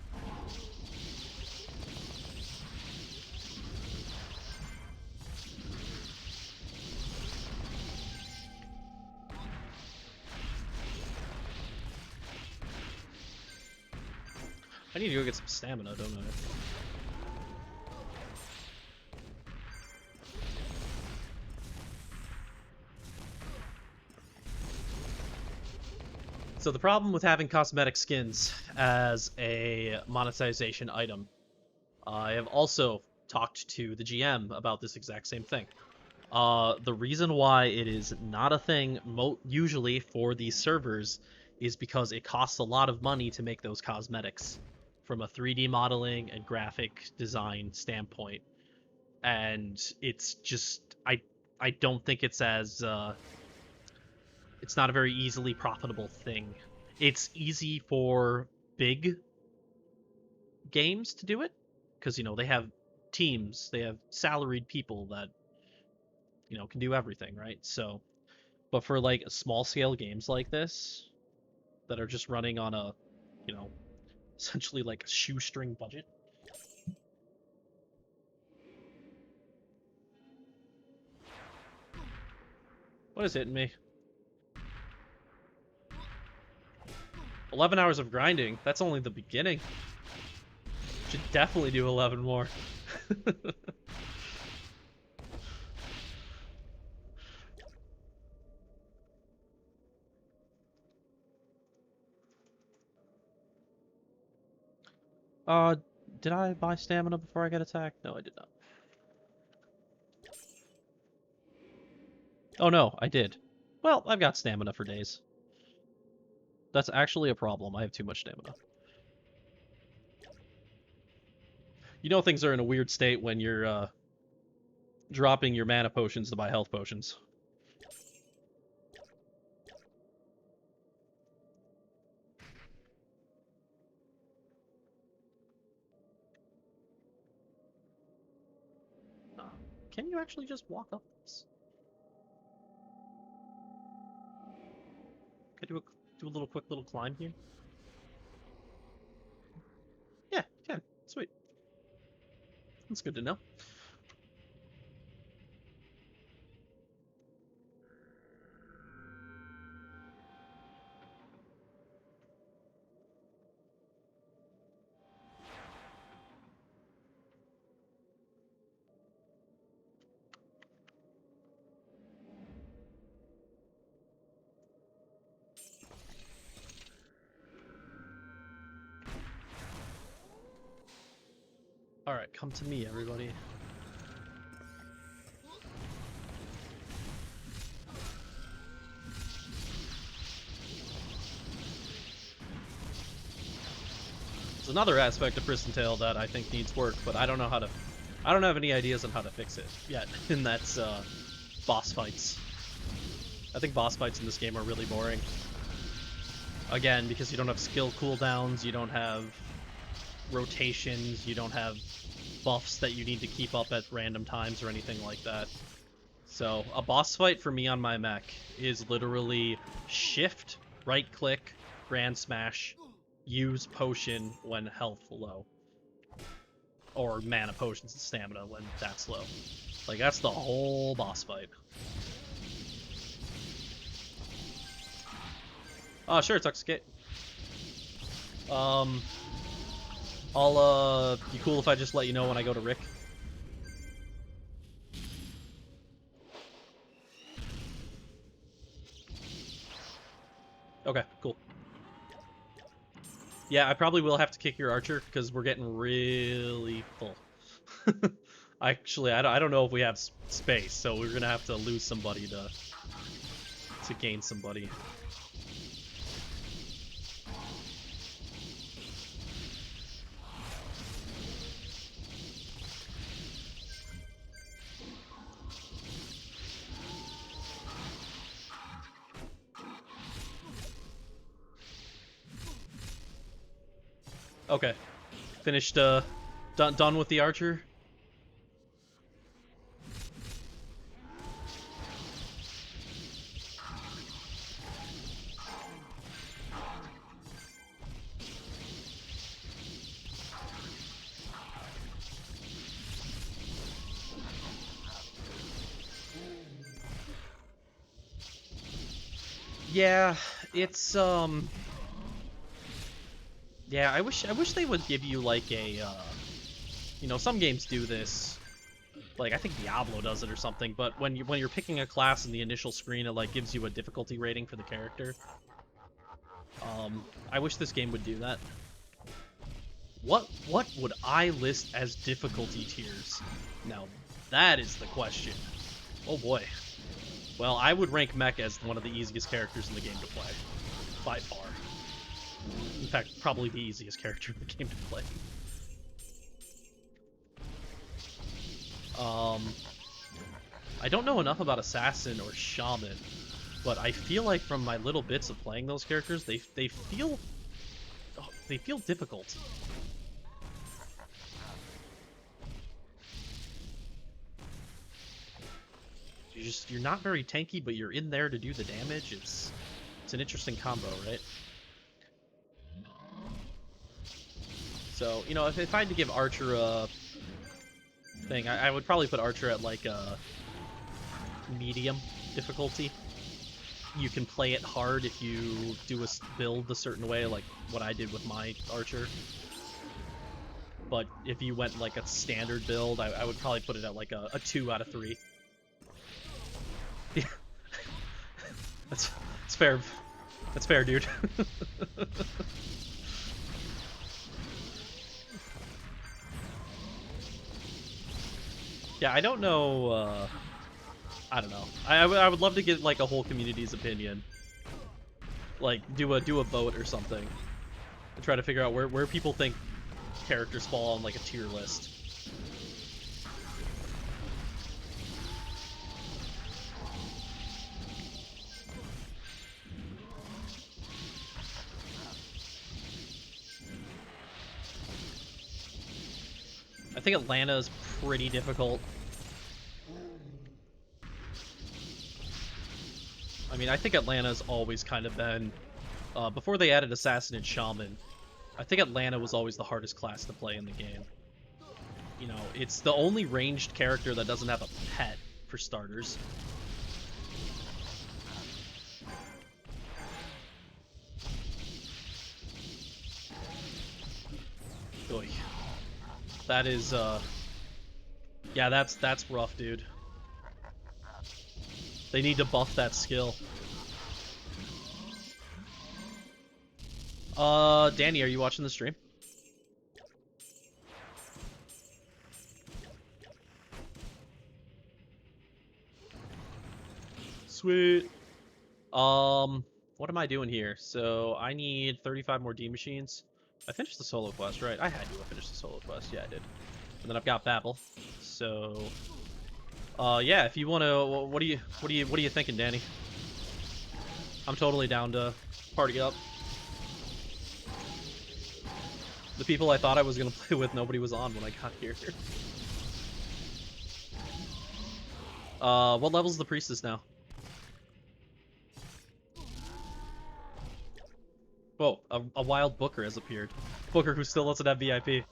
I need to go get some stamina, don't I? So the problem with having cosmetic skins as a monetization item, I have also talked to the GM about this exact same thing. The reason why it is not a thing usually for these servers is because it costs a lot of money to make those cosmetics from a 3D modeling and graphic design standpoint. And it's just I don't think it's as it's not a very easily profitable thing. It's easy for big games to do it because they have teams, they have salaried people that can do everything, right? So, but for like small scale games like this that are just running on a, you know, essentially like a shoestring budget. What is hitting me? 11 hours of grinding. That's only the beginning. Should definitely do 11 more. uh, did I buy stamina before I get attacked? No, I did not. Oh no, I did. Well, I've got stamina for days. That's actually a problem. I have too much stamina. Things are in a weird state when you're dropping your mana potions to buy health potions. Can you actually just walk up this? Can I do a little quick little climb here? Yeah, can. Sweet. That's good to know. Alright, come to me, everybody. There's another aspect of Pristontale that I think needs work, but I don't have any ideas on how to fix it yet, and that's boss fights. I think boss fights in this game are really boring. Again, because you don't have skill cooldowns, you don't have rotations, you don't have buffs that you need to keep up at random times or anything like that. So a boss fight for me on my mech is literally shift, right click, grand smash, use potion when health low. Or mana potions and stamina when that's low. Like, that's the whole boss fight. Oh, sure, Toxicate. You cool if I just let you know when I go to Rick? Okay, cool. Yeah, I probably will have to kick your archer, because we're getting really full. Actually, I don't know if we have space, so we're gonna have to lose somebody to gain somebody. Okay, finished. Done with the archer. Yeah, it's yeah, I wish they would give you like a you know, some games do this. Like I think Diablo does it or something, but when you're picking a class in the initial screen, it like gives you a difficulty rating for the character. I wish this game would do that. What would I list as difficulty tiers? Now, that is the question. Oh boy. Well, I would rank Mech as one of the easiest characters in the game to play. By far. In fact, probably the easiest character in the game to play. I don't know enough about Assassin or Shaman, but I feel like from my little bits of playing those characters, they feel difficult. You're not very tanky, but you're in there to do the damage. It's an interesting combo, right? So, you know, if I had to give Archer a thing, I would probably put Archer at like a medium difficulty. You can play it hard if you do a build a certain way, like what I did with my Archer. But if you went like a standard build, I would probably put it at like a 2 out of 3. Yeah. That's fair. That's fair, dude. Yeah, I don't know, I don't know. I would love to get like a whole community's opinion. Like do a vote or something. And try to figure out where people think characters fall on like a tier list. I think Atlanta is pretty difficult. I mean, I think Atlanta's always kind of been, before they added Assassin and Shaman, I think Atlanta was always the hardest class to play in the game. You know, it's the only ranged character that doesn't have a pet, for starters. Oy. That is, yeah, that's rough, dude. They need to buff that skill. Danny, are you watching the stream? Sweet. What am I doing here? So I need 35 more D machines. I finished the solo quest, right? I had to have finished the solo quest. Yeah, I did. And then I've got Babel. So, yeah. If you want to, what are you thinking, Danny? I'm totally down to party up. The people I thought I was gonna play with, nobody was on when I got here. What level's the priestess now? Whoa, a wild Booker has appeared. Booker who still doesn't have VIP.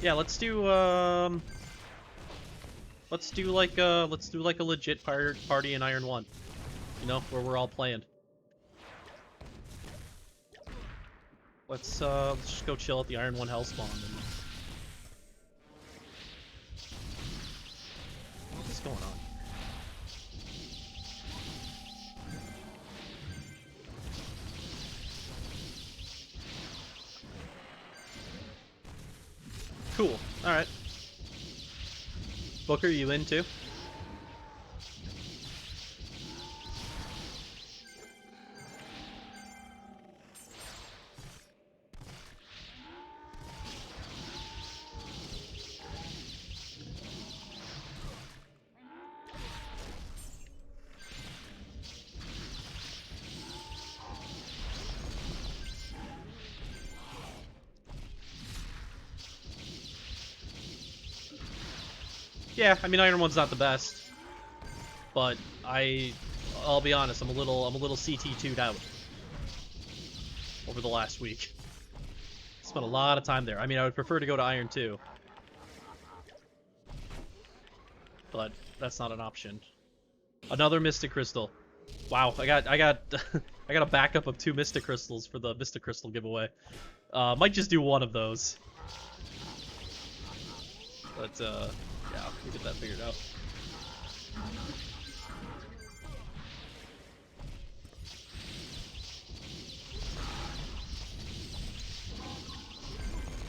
Yeah, let's do like a legit party in Iron 1. You know, where we're all playing. Let's just go chill at the Iron 1 Hellspawn and what's going on? Cool. Alright. Booker, you in too? Yeah, I mean Iron 1's not the best, but I'll be honest, I'm a little CT2'd out over the last week. Spent a lot of time there. I mean, I would prefer to go to Iron 2, but that's not an option. Another Mystic Crystal. Wow, I got I got a backup of 2 Mystic Crystals for the Mystic Crystal giveaway. Might just do one of those. But yeah, we'll get that figured out.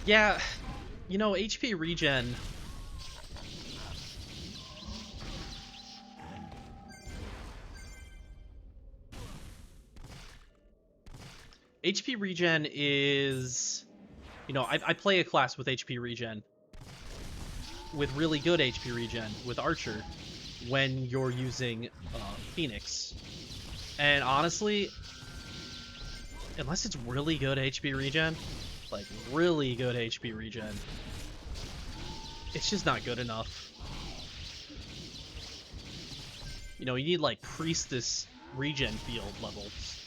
Yeah, you know, HP regen. HP regen is, you know, I play a class with HP regen, with really good HP regen, with Archer, when you're using Phoenix. And honestly, unless it's really good HP regen, like really good HP regen, it's just not good enough. You know, you need like Priestess regen field levels.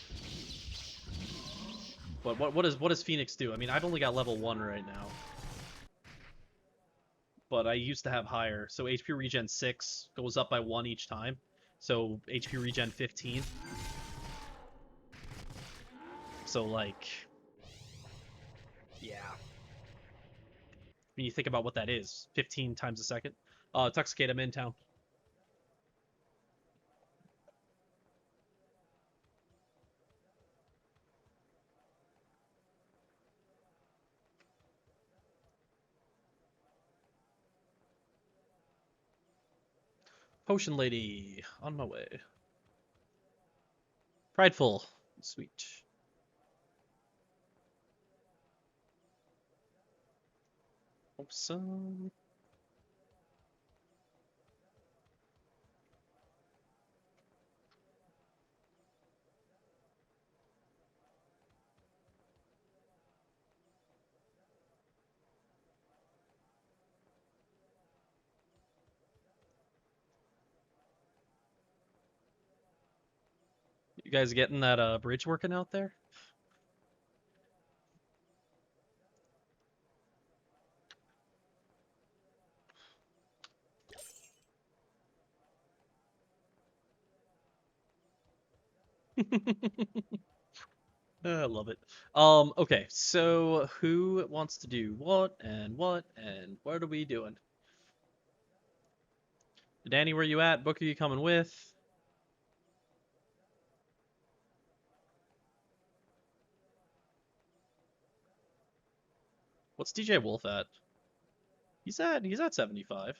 But what does Phoenix do? I mean, I've only got level 1 right now, but I used to have higher. So HP regen 6 goes up by 1 each time. So HP regen 15. So like, yeah. When you think about what that is, 15 times a second. Tuxicate, I'm in town. Potion lady, on my way. Prideful, sweet. Awesome. You guys getting that bridge working out there? I love it. Okay, so who wants to do what and what are we doing? Danny, where you at? Book, are you coming with? What's DJ Wolf at? He's at 75.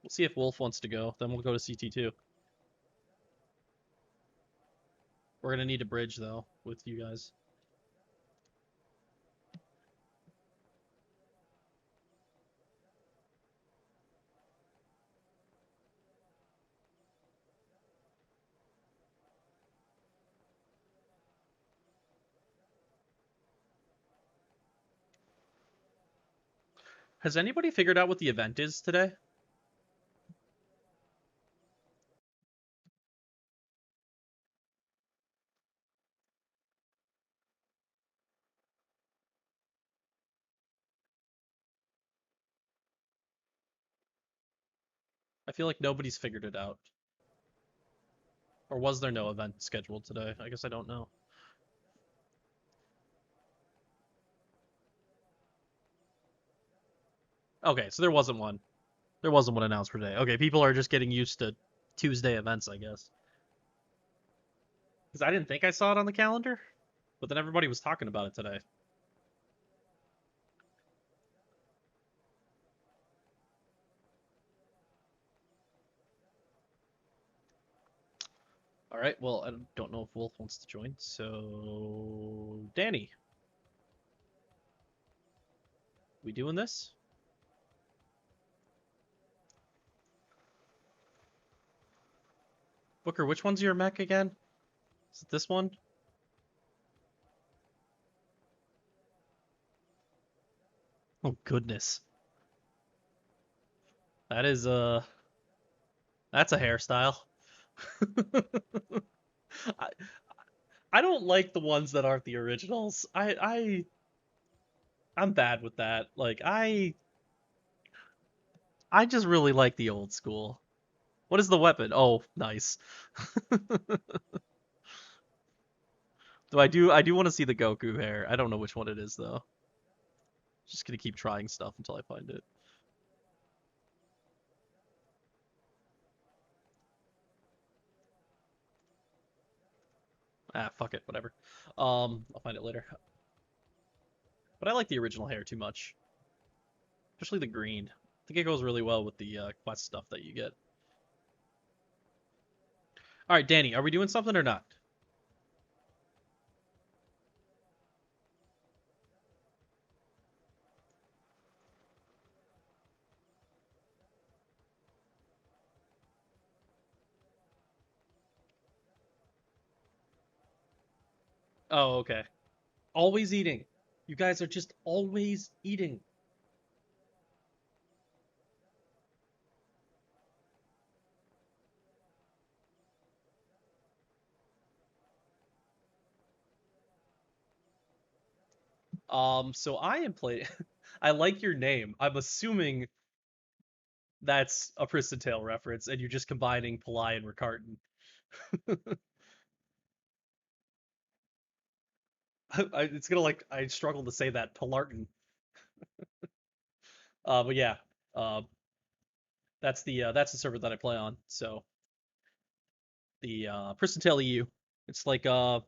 We'll see if Wolf wants to go. Then we'll go to CT2. We're gonna need a bridge though with you guys. Has anybody figured out what the event is today? I feel like nobody's figured it out. Or was there no event scheduled today? I guess I don't know. Okay, so there wasn't one. There wasn't one announced for today. Okay, people are just getting used to Tuesday events, I guess. Because I didn't think I saw it on the calendar, but then everybody was talking about it today. All right, well, I don't know if Wolf wants to join, so Danny, we doing this? Booker, which one's your mech again? Is it this one? Oh goodness, that is that's a hairstyle. I, I don't like the ones that aren't the originals. I'm bad with that. Like I just really like the old school. What is the weapon? Oh, nice. I do want to see the Goku hair. I don't know which one it is though. Just gonna keep trying stuff until I find it. Ah, fuck it, whatever. I'll find it later. But I like the original hair too much, especially the green. I think it goes really well with the quest stuff that you get. All right, Danny, are we doing something or not? Oh, okay. Always eating. You guys are just always eating. So I am playing. I like your name. I'm assuming that's a Pristontale reference, and you're just combining Palai and Ricardon. It's gonna like I struggle to say that Palarton. But yeah, uh, that's the server that I play on. So the Pristontale EU. It's like a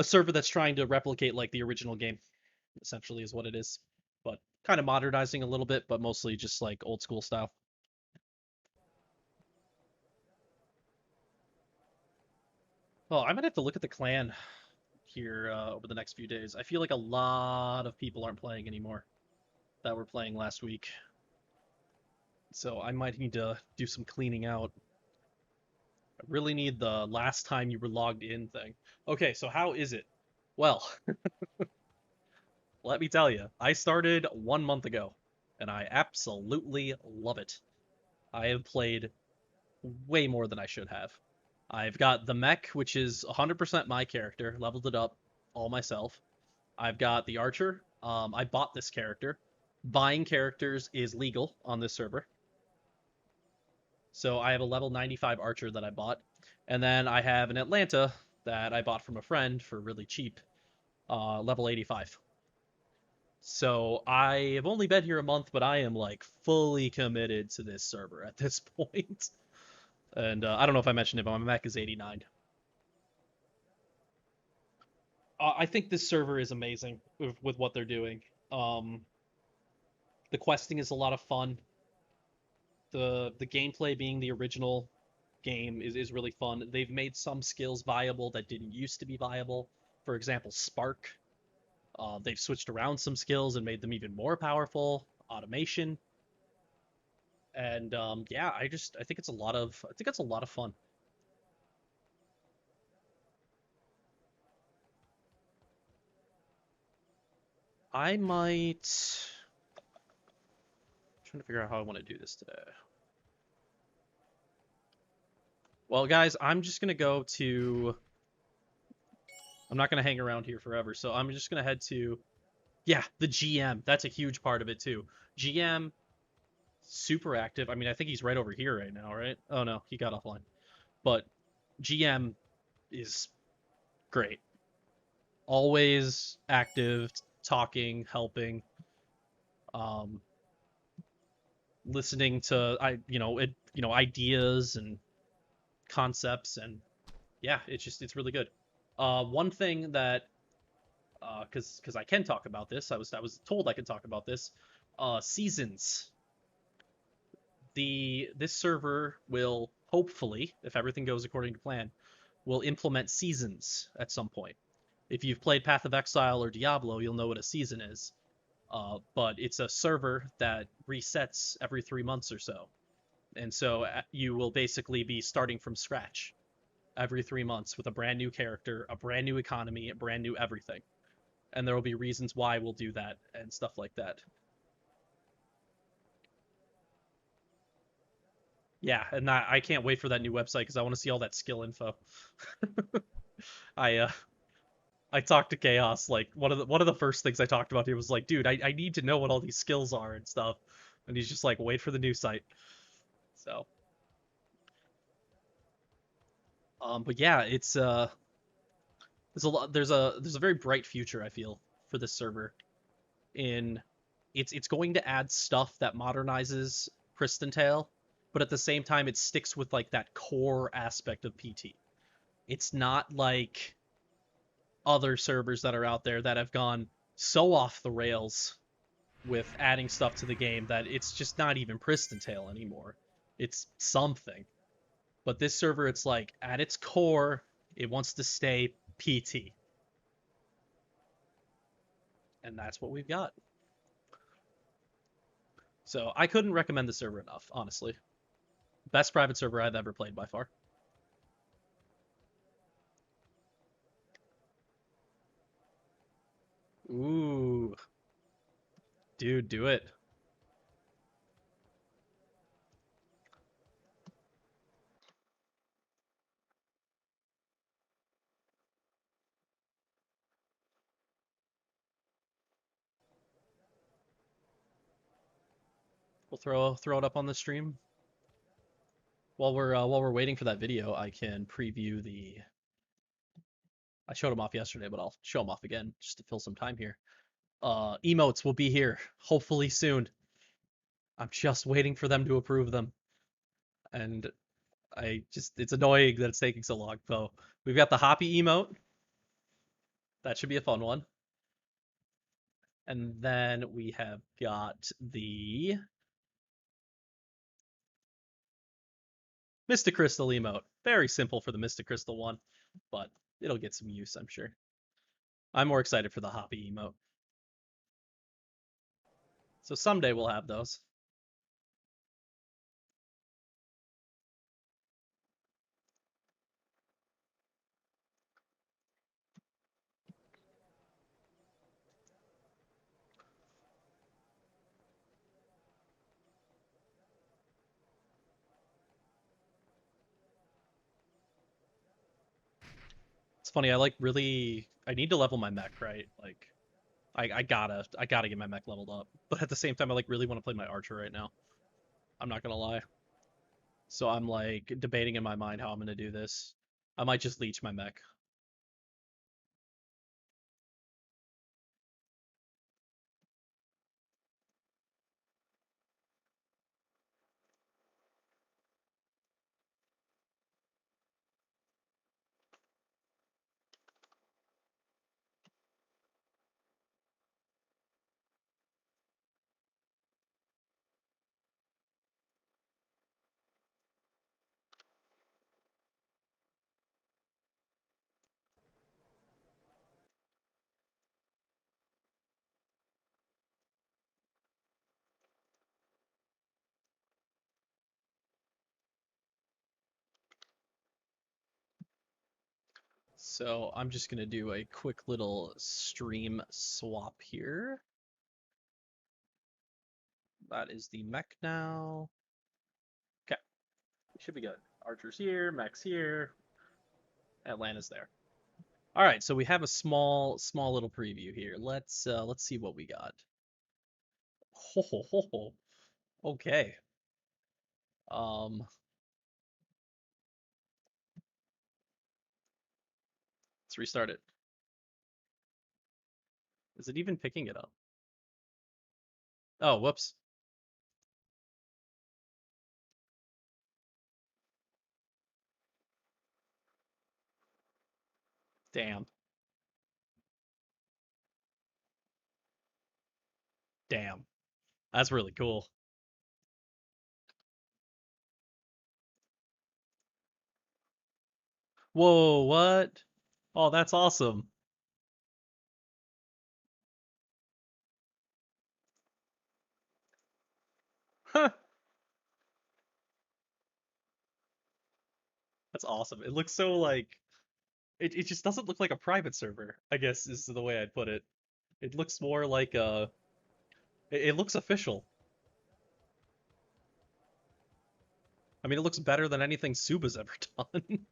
server that's trying to replicate like the original game, essentially, is what it is. But kind of modernizing a little bit, but mostly just like old school style. Oh, I might have to look at the clan here over the next few days. I feel like a lot of people aren't playing anymore that were playing last week. So I might need to do some cleaning out. I really need the last time you were logged in thing. Okay, so how is it? Well, let me tell you, I started 1 month ago, and I absolutely love it. I have played way more than I should have. I've got the mech, which is 100% my character, leveled it up all myself. I've got the archer. I bought this character. Buying characters is legal on this server. So I have a level 95 archer that I bought. And then I have an Atlanta that I bought from a friend for really cheap, level 85. So I have only been here a month, but I am like fully committed to this server at this point. And I don't know if I mentioned it, but my mech is 89. I think this server is amazing with what they're doing. Um, the questing is a lot of fun. The gameplay being the original game is really fun. They've made some skills viable that didn't used to be viable. For example, Spark. They've switched around some skills and made them even more powerful. Automation, and yeah, I think it's a lot of fun. I might trying to figure out how I want to do this today. Well, guys, I'm just gonna go to. I'm not gonna hang around here forever, so I'm just gonna head to. Yeah, the GM. That's a huge part of it too. GM, super active. I mean, I think he's right over here right now, right? Oh no, he got offline. But GM is great. Always active, talking, helping, um, listening to ideas and concepts, and yeah, it's really good. One thing that because I can talk about this, I was told I could talk about this. Seasons. This server will hopefully, if everything goes according to plan, will implement seasons at some point. If you've played Path of Exile or Diablo, you'll know what a season is. But it's a server that resets every 3 months or so, and so you will basically be starting from scratch every 3 months with a brand new character, a brand new economy, a brand new everything. And there will be reasons why we'll do that and stuff like that. Yeah, and I can't wait for that new website because I want to see all that skill info. I I talked to Chaos, like one of the first things I talked about here was like, dude, I need to know what all these skills are and stuff. And he's just like, wait for the new site. So but yeah, there's a very bright future, I feel, for this server. In it's going to add stuff that modernizes Pristontale, but at the same time it sticks with like that core aspect of PT. It's not like other servers that are out there that have gone so off the rails with adding stuff to the game that it's just not even Pristontale anymore. It's something. But this server, it's like at its core, it wants to stay PT. And that's what we've got. So I couldn't recommend the server enough, honestly. Best private server I've ever played by far. Ooh, dude, do it. We'll throw it up on the stream while we're waiting for that video. I can preview the. I showed them off yesterday, but I'll show them off again just to fill some time here. Emotes will be here hopefully soon. I'm just waiting for them to approve them, and it's annoying that it's taking so long. So we've got the Hoppy emote. That should be a fun one. And then we have got the Mystic Crystal emote. Very simple for the Mystic Crystal one, but it'll get some use, I'm sure. I'm more excited for the Hoppy emote. So someday we'll have those. It's funny, I need to level my mech, right? Like I gotta get my mech leveled up. But at the same time I like really want to play my archer right now. I'm not gonna lie. So I'm like debating in my mind how I'm gonna do this. I might just leech my mech. So I'm just gonna do a quick little stream swap here. That is the mech now. Okay, we should be good. Archer's here, mech's here, Atlanta's there. All right, so we have a small little preview here. Let's see what we got. Ho ho ho ho. Okay. Um, let's restart it. Is it even picking it up? Oh, whoops. Damn. Damn. That's really cool. Whoa, what? Oh, that's awesome. That's awesome. It looks so like it just doesn't look like a private server, I guess is the way I'd put it. It looks more like it looks official. I mean, it looks better than anything Suba's ever done.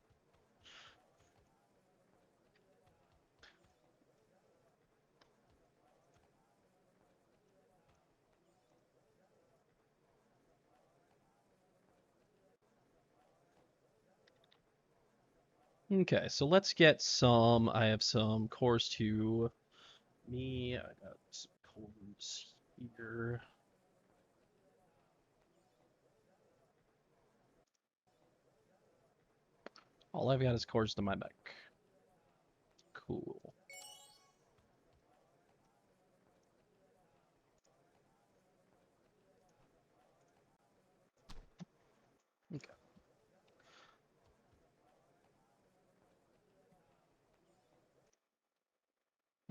Okay, so let's get some. I have some cores to me. I got some cores here. All I've got is cores to my mech. Cool. Okay.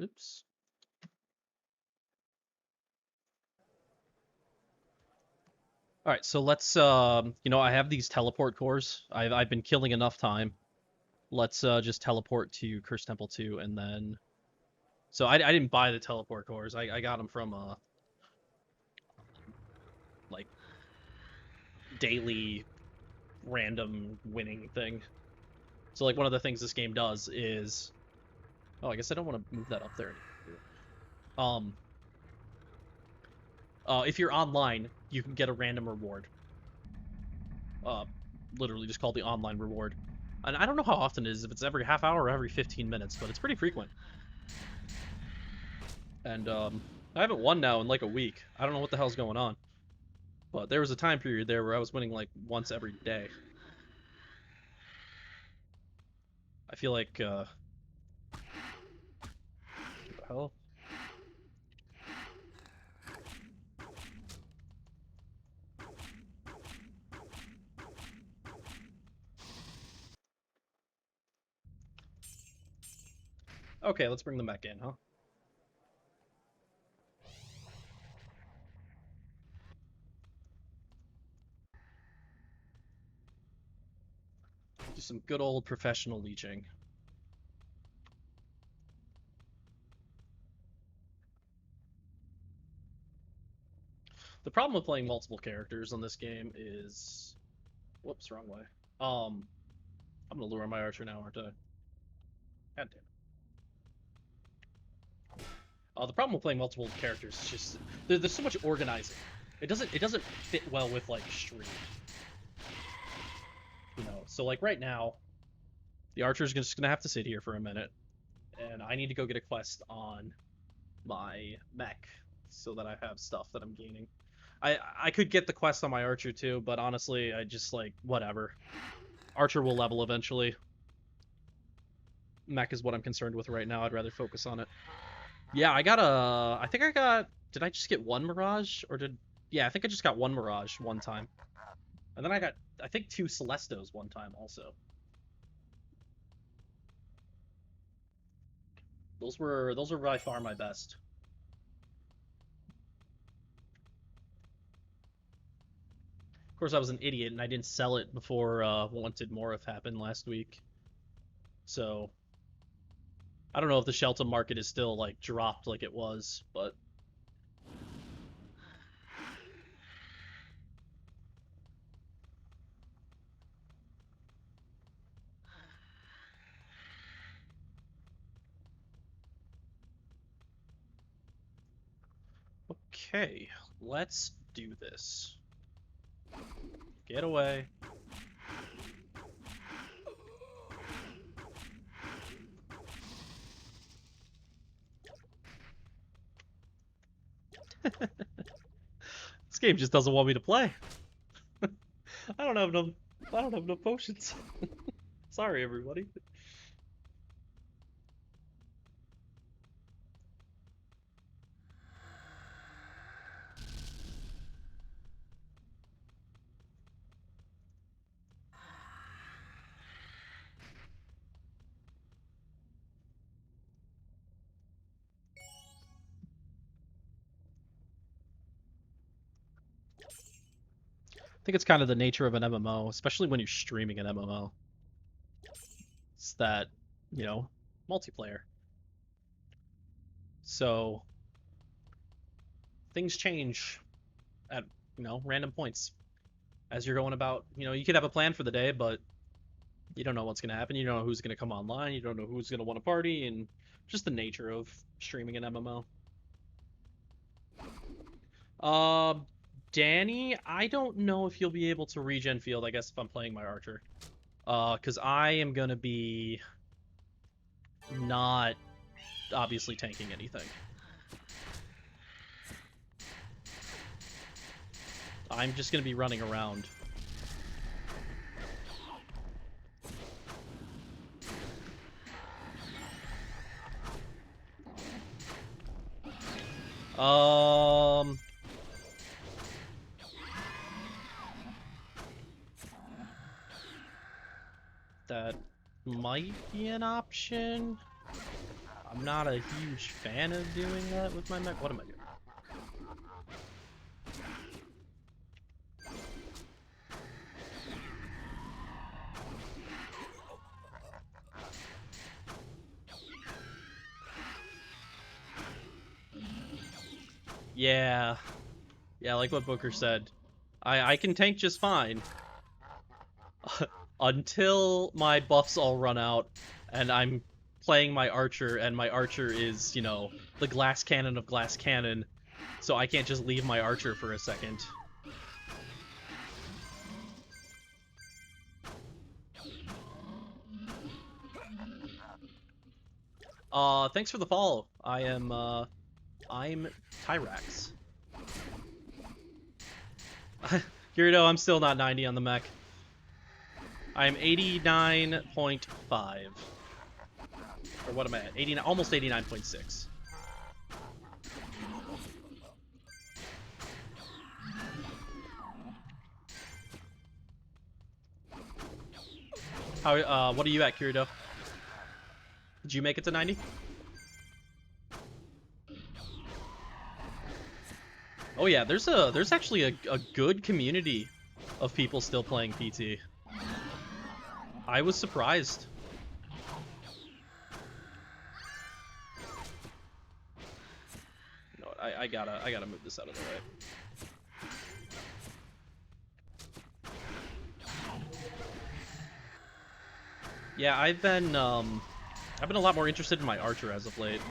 Oops. All right, so let's I have these teleport cores. I've been killing enough time. Let's just teleport to Curse Temple 2 and then I didn't buy the teleport cores. I got them from like daily random winning thing. So like one of the things this game does is I guess I don't want to move that up there anymore. Um if you're online, you can get a random reward. Uh Literally just called the online reward. And I don't know how often it is, if it's every half hour or every 15 minutes, but it's pretty frequent. And I haven't won now in like a week. I don't know what the hell's going on. But there was a time period there where I was winning like once every day. I feel like what the hell? Okay, let's bring them back in, huh? Do some good old professional leeching. The problem with playing multiple characters on this game is, whoops, wrong way. I'm gonna lure my archer now, aren't I? God damn it. The problem with playing multiple characters is just there's so much organizing. It doesn't fit well with like stream, So like right now, the archer's just gonna have to sit here for a minute, and I need to go get a quest on my mech so that I have stuff that I'm gaining. I could get the quest on my archer too, but honestly, I just like whatever. Archer will level eventually. Mech is what I'm concerned with right now. I'd rather focus on it. Yeah, I got a. I think I got. Did I just get one Mirage or did? Yeah, I think I just got one Mirage one time, and then I got I think two Celestos one time also. Those were by far my best. Of course, I was an idiot and I didn't sell it before Wanted More have happened last week. So I don't know if the Shelter market is still like dropped like it was, but okay, let's do this. Get away. This game just doesn't want me to play. I don't have no potions. Sorry, everybody. I think it's kind of the nature of an MMO, especially when you're streaming an MMO. It's that, you know, multiplayer. So things change at, random points as you're going about. You could have a plan for the day, but you don't know what's going to happen. You don't know who's going to come online. You don't know who's going to want to party, and just the nature of streaming an MMO. Danny, I don't know if you'll be able to regen field, I guess, if I'm playing my archer. Because I am going to be not obviously tanking anything. I'm just going to be running around. That might be an option. I'm not a huge fan of doing that with my mech. What am I doing? Yeah, like what Booker said. I can tank just fine. Until my buffs all run out, and I'm playing my archer, and my archer is, the glass cannon of glass cannon, so I can't just leave my archer for a second. Thanks for the follow. I'm Tyrax. Gyrido, I'm still not 90 on the mech. I'm 89.5. Or what am I at? 89, almost 89.6. How? What are you at, Kirito? Did you make it to 90? Oh yeah, there's actually a good community of people still playing PT. I was surprised. I gotta move this out of the way. Yeah, I've been a lot more interested in my archer as of late,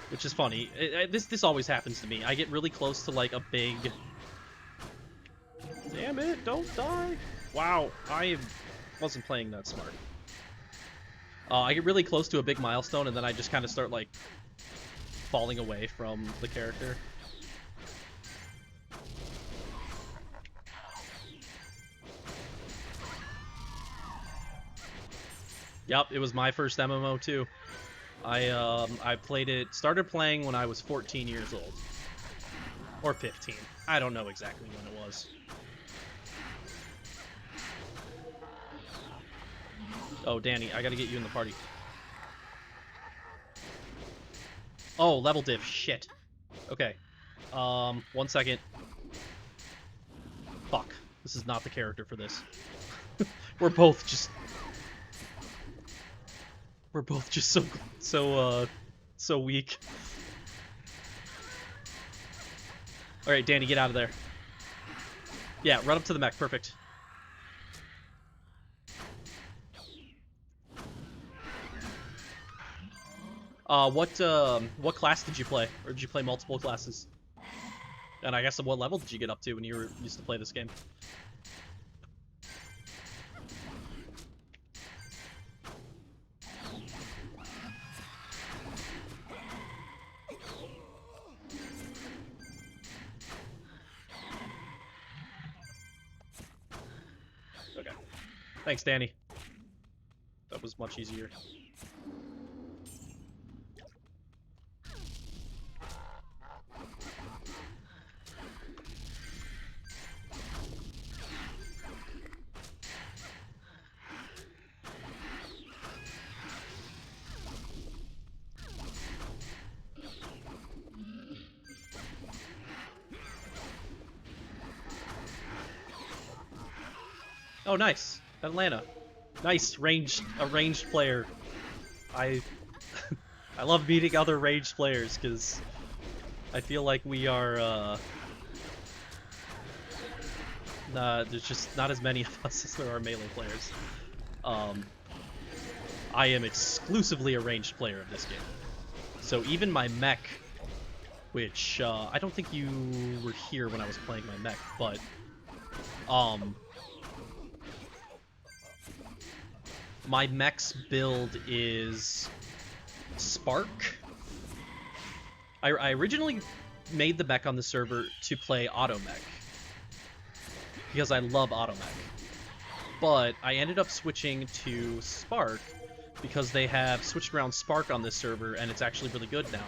which is funny. This always happens to me. I get really close to like a big. Damn it! Don't die! Wow, I wasn't playing that smart. I get really close to a big milestone, and then I just kind of start like falling away from the character. Yep, it was my first MMO too. I started playing when I was 14 years old. Or 15. I don't know exactly when it was. Oh, Danny, I gotta get you in the party. Oh, level div, shit. Okay. 1 second. Fuck. This is not the character for this. We're both just so weak. Alright, Danny, get out of there. Yeah, run up to the mech, perfect. What class did you play? Or did you play multiple classes? And I guess what level did you get up to when you used to play this game? Thanks, Danny. That was much easier. Oh, nice. Atlanta. Nice, a ranged player. I I love meeting other ranged players, because I feel like we are, there's just not as many of us as there are melee players. I am exclusively a ranged player of this game. So even my mech, which, I don't think you were here when I was playing my mech, but, my mech's build is Spark. I originally made the mech on the server to play Auto Mech, because I love Auto Mech. But I ended up switching to Spark because they have switched around Spark on this server, and it's actually really good now.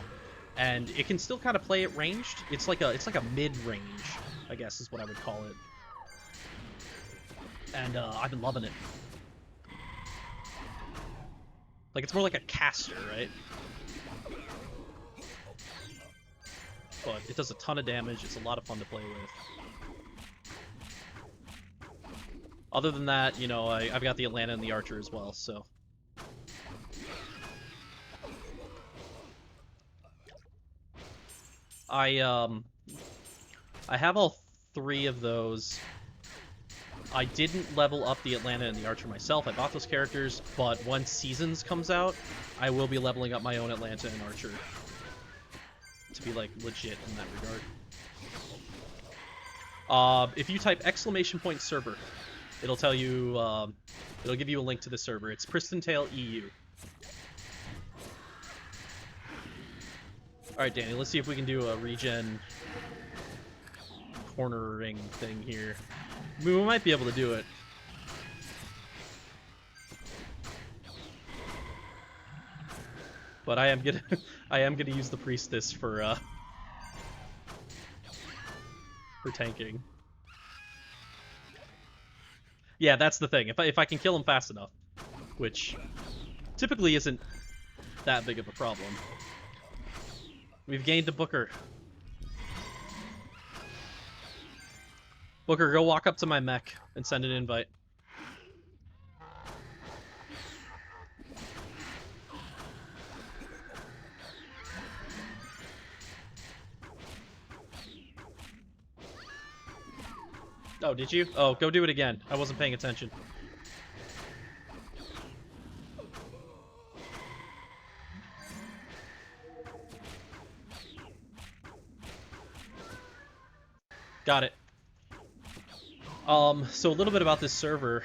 And it can still kind of play it ranged. It's like a mid-range, I guess is what I would call it. And I've been loving it. Like, it's more like a caster, right? But it does a ton of damage. It's a lot of fun to play with. Other than that, you know, I've got the Atlanta and the Archer as well, so. I have all three of those. I didn't level up the Atlanta and the Archer myself. I bought those characters, but once Seasons comes out, I will be leveling up my own Atlanta and Archer to be, like, legit in that regard. If you type !server, it'll tell you, it'll give you a link to the server. It's Pristontale EU. Alright, Danny, let's see if we can do a regen cornering thing here. I mean, we might be able to do it. But I am gonna use the priestess for tanking. Yeah, that's the thing. If I can kill him fast enough, which typically isn't that big of a problem. We've gained a Booker. Booker, go walk up to my mech and send an invite. Oh, did you? Oh, go do it again. I wasn't paying attention. Got it. So a little bit about this server.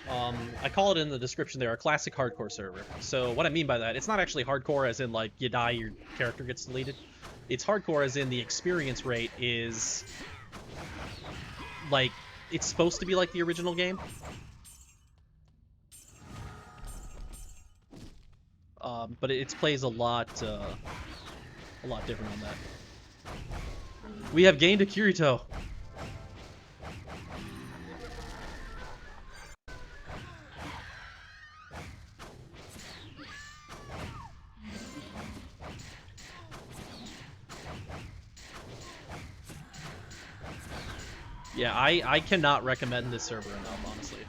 I call it in the description there, a classic hardcore server. So what I mean by that, it's not actually hardcore as in, like, you die, your character gets deleted. It's hardcore as in the experience rate is, like, it's supposed to be like the original game. But it plays a lot different on that. We have gained a Kirito. Yeah, I cannot recommend this server enough, honestly.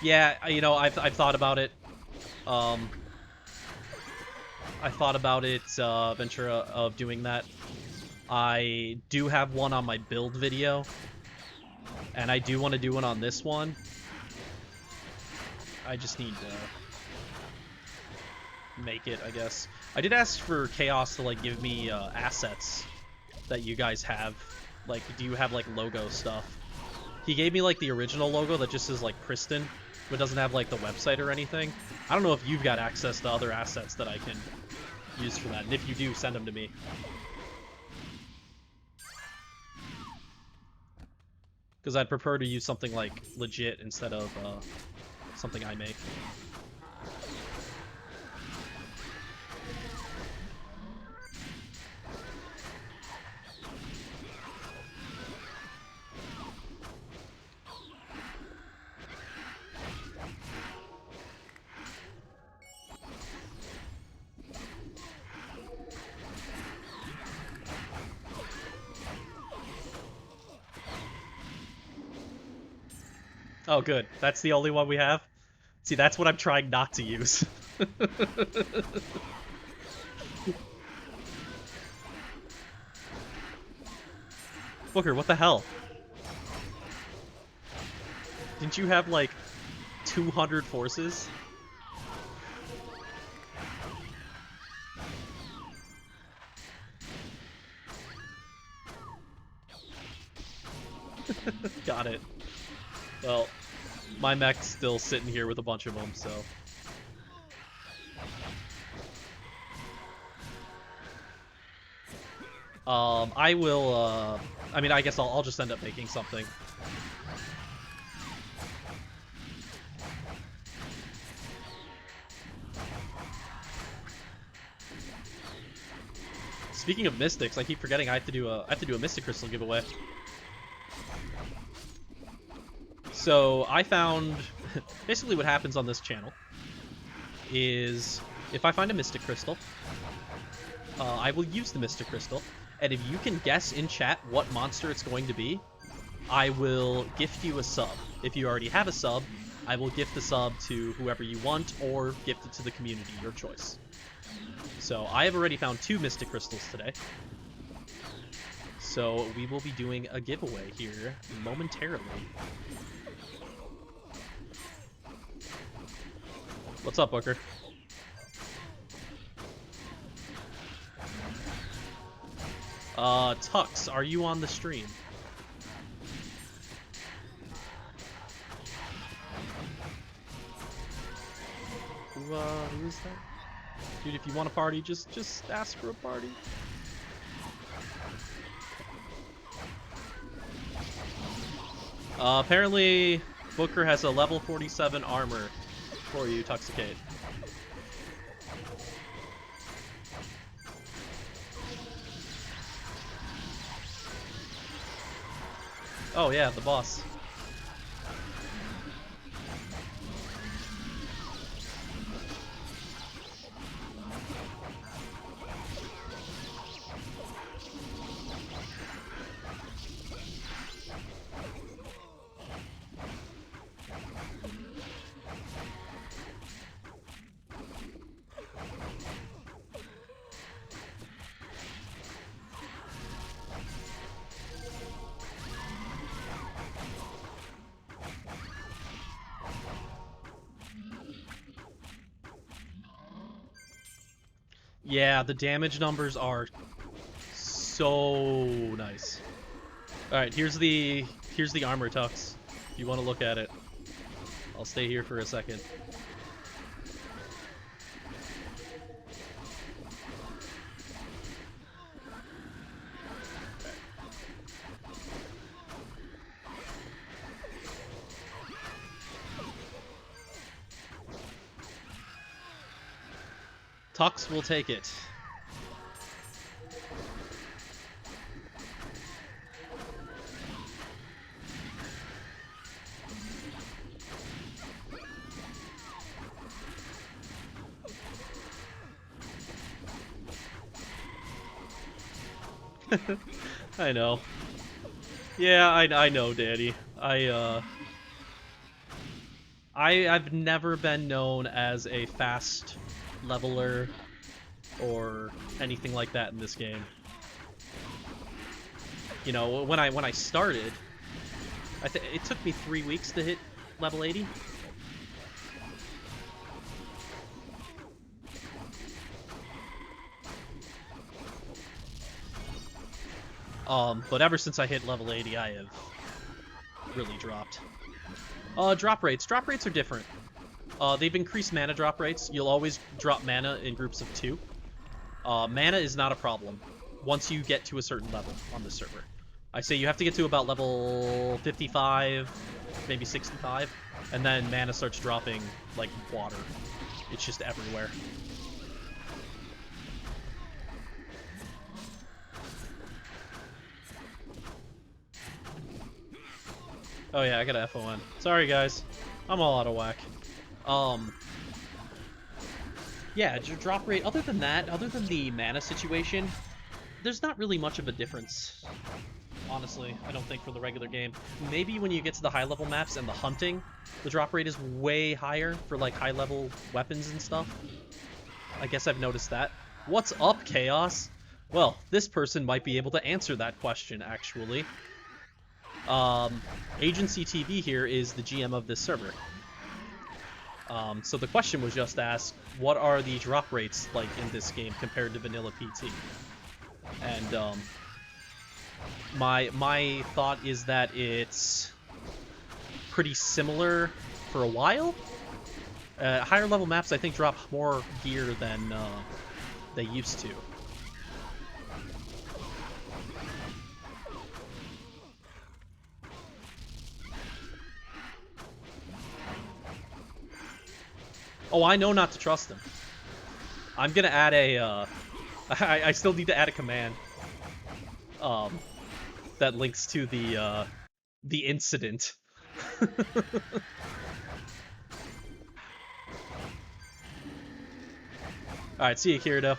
Yeah, you know, I've thought about it. I thought about it, Ventura, of doing that. I do have one on my build video, and I do want to do one on this one. I just need to make it, I guess. I did ask for Chaos to, like, give me assets that you guys have. Like, do you have, like, logo stuff? He gave me, like, the original logo that just says, like, Priston, but doesn't have, like, the website or anything. I don't know if you've got access to other assets that I can use for that, and if you do, send them to me. Because I'd prefer to use something like legit instead of something I make. Oh, good. That's the only one we have? See, that's what I'm trying not to use. Booker, what the hell? Didn't you have, like, 200 forces? Got it. Well, my mech's still sitting here with a bunch of them, so... I will, I mean, I guess I'll just end up making something. Speaking of mystics, I keep forgetting I have to do a mystic crystal giveaway. So I found basically what happens on this channel is if I find a mystic crystal, I will use the mystic crystal, and if you can guess in chat what monster it's going to be, I will gift you a sub. If you already have a sub, I will gift the sub to whoever you want, or gift it to the community, your choice. So I have already found 2 mystic crystals today. So we will be doing a giveaway here momentarily. What's up, Booker? Tux, are you on the stream? Who is that? Dude, if you want a party, just ask for a party. Apparently, Booker has a level 47 armor for you, Tuxicate. Oh yeah, the boss. Yeah, the damage numbers are so nice. All right, here's the armor, Tux. If you want to look at it, I'll stay here for a second. Tux will take it. I know. Yeah, I know, Daddy. I've never been known as a fast leveler or anything like that in this game. You know, when I started, it took me 3 weeks to hit level 80. But ever since I hit level 80, I have really dropped. Drop rates. Drop rates are different. They've increased mana drop rates. You'll always drop mana in groups of 2. Mana is not a problem once you get to a certain level on the server. I say you have to get to about level 55, maybe 65, and then mana starts dropping like water. It's just everywhere. Oh yeah, I got a FON. Sorry guys, I'm all out of whack. Yeah, drop rate. Other than that, other than the mana situation, there's not really much of a difference. Honestly, I don't think for the regular game. Maybe when you get to the high level maps and the hunting, the drop rate is way higher for like high level weapons and stuff. I guess I've noticed that. What's up, Chaos? Well, this person might be able to answer that question, actually. Agency TV here is the GM of this server. So the question was just asked, what are the drop rates like in this game compared to vanilla PT? And my thought is that it's pretty similar for a while. Higher level maps, I think, drop more gear than they used to. Oh, I know not to trust them. I'm gonna add a, I still need to add a command, that links to the incident. Alright, see you, Kirito.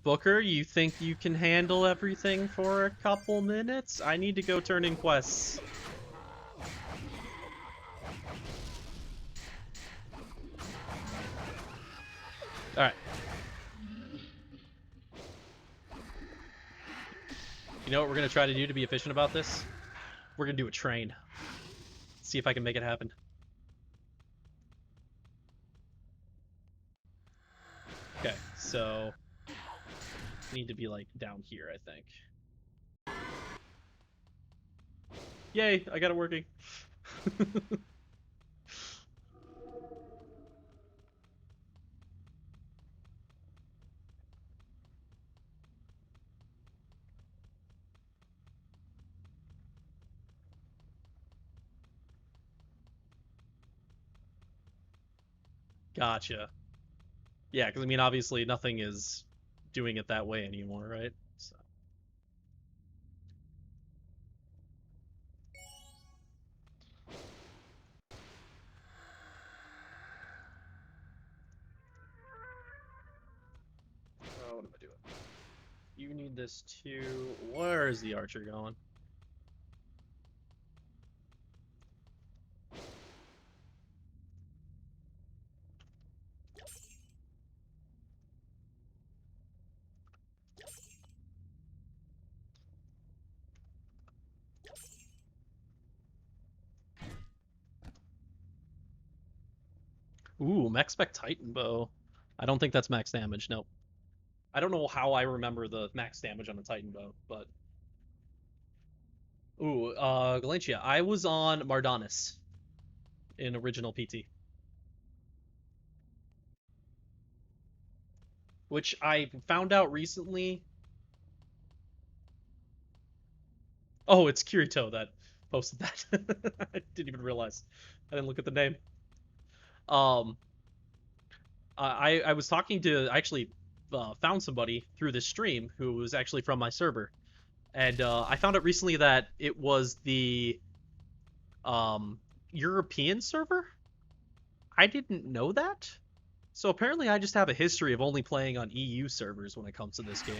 Booker, you think you can handle everything for a couple minutes? I need to go turn in quests. Alright. You know what we're gonna try to do to be efficient about this? We're gonna do a train. See if I can make it happen. Okay, so need to be like down here, I think. Yay, I got it working. Gotcha. Yeah, because I mean, obviously nothing is doing it that way anymore, right? So. Oh, what am I doing? You need this too. Where is the archer going? Ooh, Mech Spec Titan Bow. I don't think that's max damage, nope. I don't know how I remember the max damage on the Titan Bow, but... Ooh, Galatia, I was on Mardonis in original PT. Which I found out recently... Oh, it's Kirito that posted that. I didn't even realize. I didn't look at the name. Um, I was talking to... I actually found somebody through this stream who was actually from my server. And I found out recently that it was the European server? I didn't know that. So apparently I just have a history of only playing on EU servers when it comes to this game.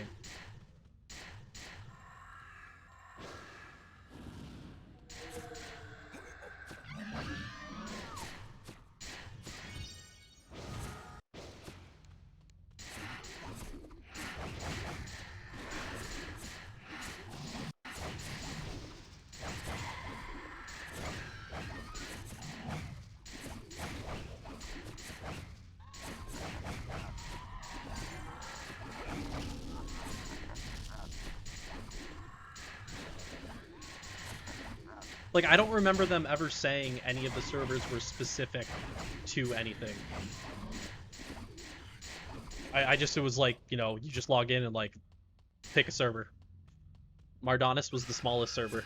Like, I don't remember them ever saying any of the servers were specific to anything. I just, it was like, you know, you just log in and, like, pick a server. Mardonis was the smallest server.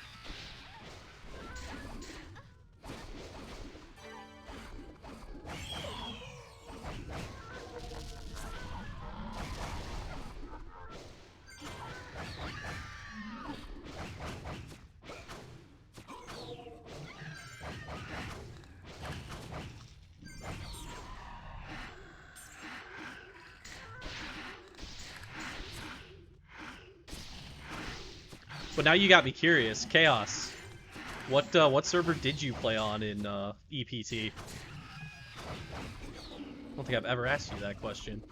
But now you got me curious. Chaos. What server did you play on in EPT? I don't think I've ever asked you that question.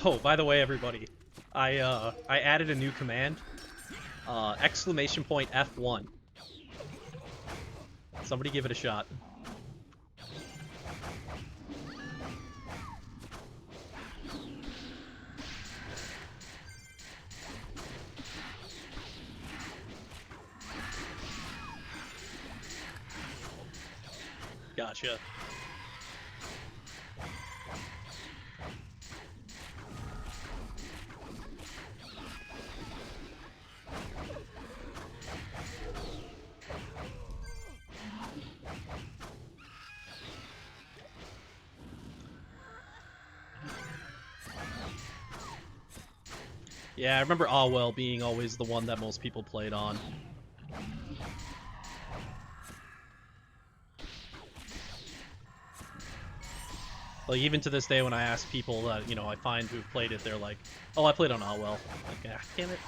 Oh, by the way, everybody, I added a new command. Exclamation point F1. Somebody give it a shot. Gotcha. Yeah, I remember Awell being always the one that most people played on. Like, even to this day, when I ask people that, you know, I find who've played it, they're like, oh, I played on Awell. Like, ah, damn it.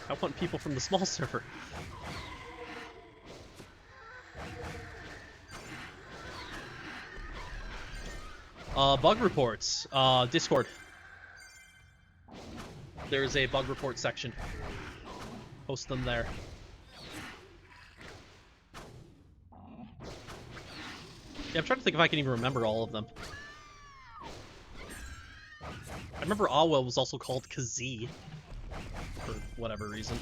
I want people from the small server. Bug reports. Discord. There's a bug report section. Post them there. Yeah, I'm trying to think if I can even remember all of them. I remember Awell was also called Kazee. For whatever reason.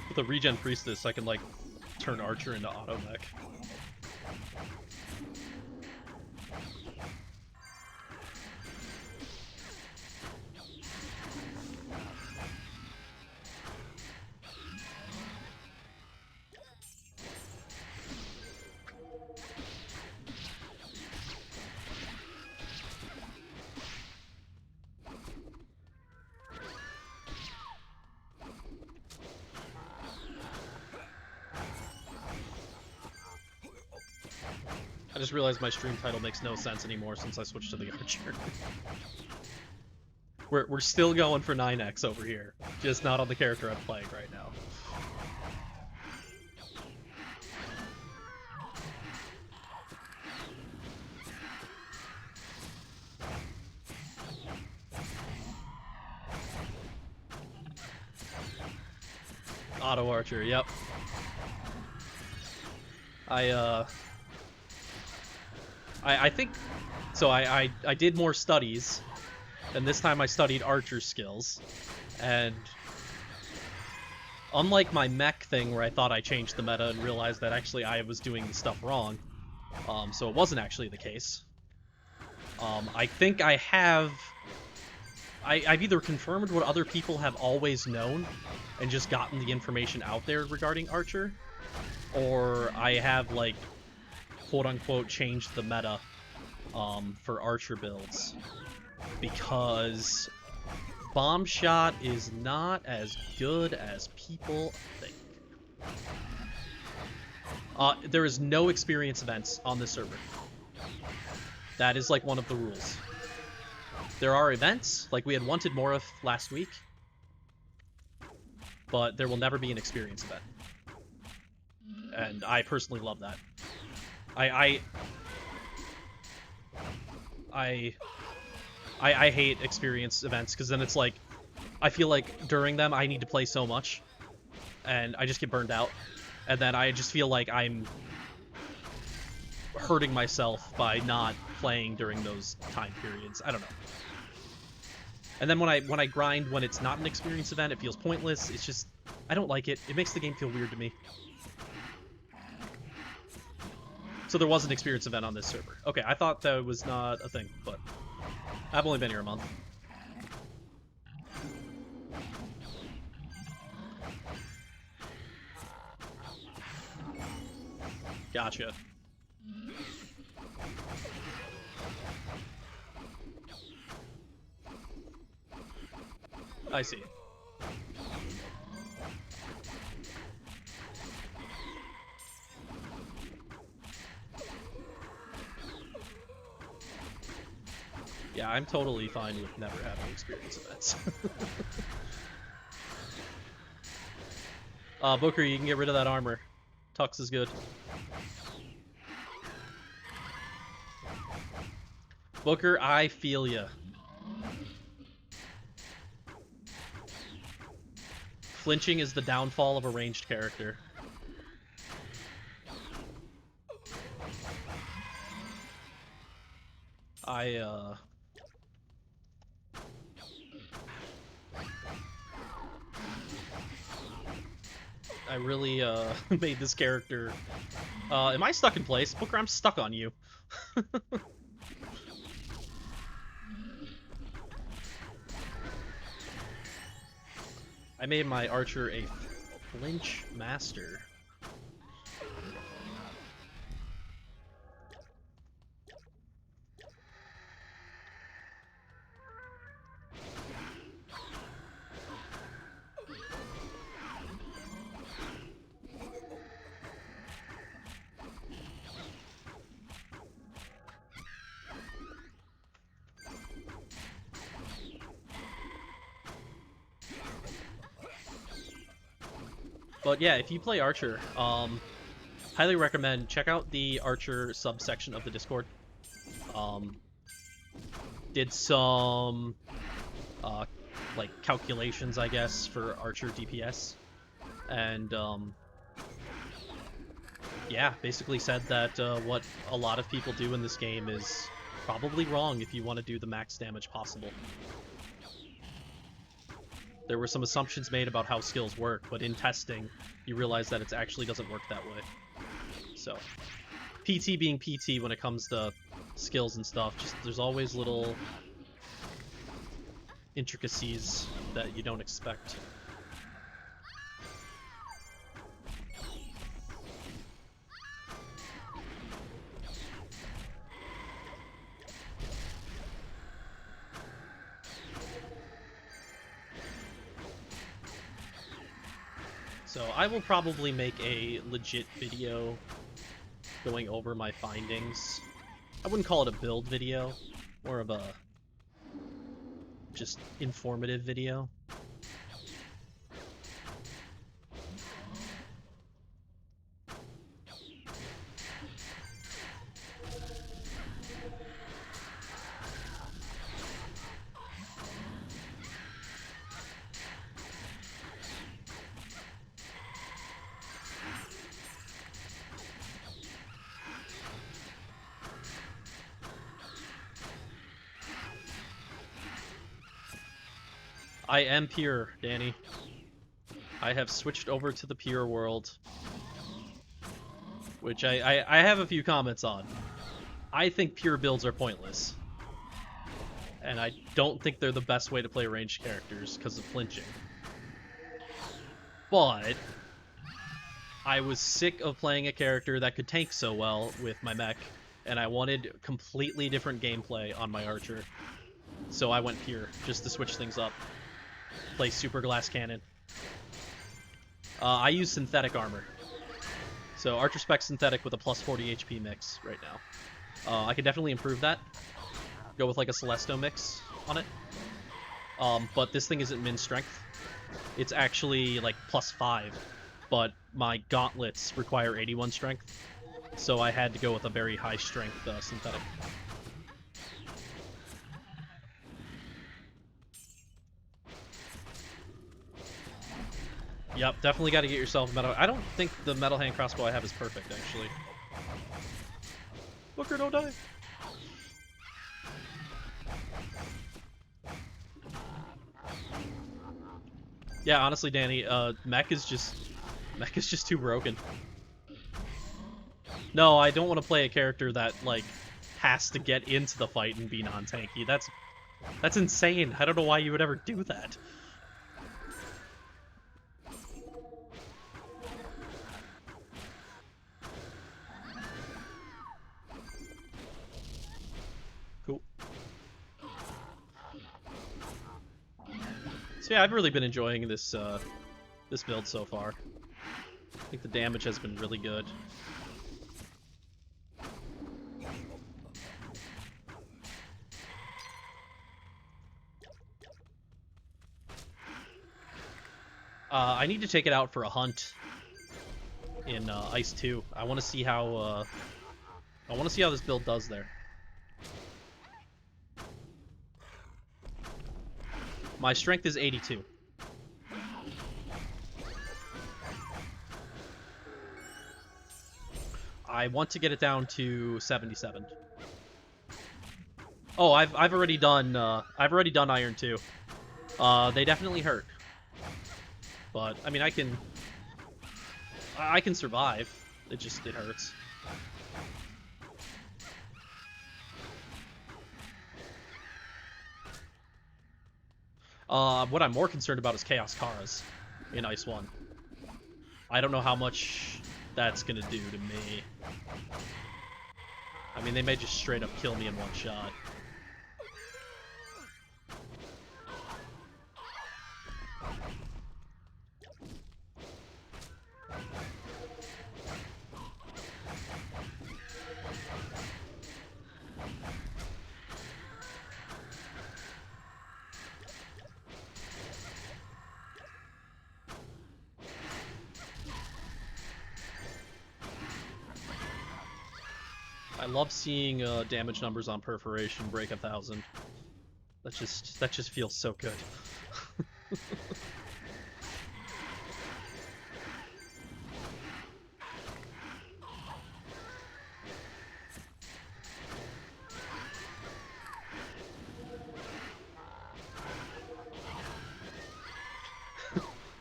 With a regen priestess, I can, like, turn Archer into auto mech. I just realized my stream title makes no sense anymore since I switched to the Archer. We're still going for 9x over here, just not on the character I'm playing right now. Auto Archer, yep. I think so. I did more studies, and this time I studied Archer skills, and unlike my mech thing where I thought I changed the meta and realized that actually I was doing the stuff wrong, So it wasn't actually the case. I think I have... I've either confirmed what other people have always known and just gotten the information out there regarding Archer, or I have, like, quote-unquote changed the meta for Archer builds, because Bomb Shot is not as good as people think. There is no experience events on this server. That is, like, one of the rules. There are events, like we had Wanted Morph last week, but there will never be an experience event. And I personally love that. I hate experience events, because then it's like, I feel like during them I need to play so much, and I just get burned out. And then I just feel like I'm hurting myself by not playing during those time periods. I don't know. And then when I grind when it's not an experience event, it feels pointless. It's just, I don't like it. It makes the game feel weird to me. So there was an experience event on this server. Okay, I thought that was not a thing, but I've only been here a month. Gotcha. I see. Yeah, I'm totally fine with never having experience events. Booker, you can get rid of that armor. Tux is good. Booker, I feel ya. Flinching is the downfall of a ranged character. I really made this character... am I stuck in place? Booker, I'm stuck on you. I made my Archer a flinch master. But yeah, if you play Archer, highly recommend check out the Archer subsection of the Discord. Did some like calculations, I guess, for Archer DPS, and yeah, basically said that what a lot of people do in this game is probably wrong if you want to do the max damage possible. There were some assumptions made about how skills work, but in testing, you realize that it actually doesn't work that way. So, PT being PT when it comes to skills and stuff, just there's always little intricacies that you don't expect. So I will probably make a legit video going over my findings. I wouldn't call it a build video, more of a just informative video. I am pure, Danny. I have switched over to the pure world. which I have a few comments on. I think pure builds are pointless. And I don't think they're the best way to play ranged characters because of flinching. But I was sick of playing a character that could tank so well with my mech, and I wanted completely different gameplay on my archer. So I went pure, just to switch things up. Play super glass cannon. I use synthetic armor. So archer spec synthetic with a plus 40 HP mix right now. I could definitely improve that. Go with like a Celesto mix on it. But this thing isn't min strength. It's actually like plus 5. But my gauntlets require 81 strength. So I had to go with a very high strength synthetic. Yep, definitely got to get yourself a metal. I don't think the metal hand crossbow I have is perfect, actually. Booker, don't die. Yeah, honestly, Danny, mech is just too broken. No, I don't want to play a character that like has to get into the fight and be non-tanky. That's insane. I don't know why you would ever do that. Cool. So yeah, I've really been enjoying this this build so far. I think the damage has been really good. I need to take it out for a hunt in Ice 2. I want to see how this build does there. My strength is 82. I want to get it down to 77. Oh, I've already done Iron 2. They definitely hurt. But I mean, I can survive. It hurts. What I'm more concerned about is Chaos Karas in Ice 1. I don't know how much that's gonna do to me. I mean, they may just straight up kill me in one shot. I love seeing damage numbers on perforation break 1,000. That just feels so good.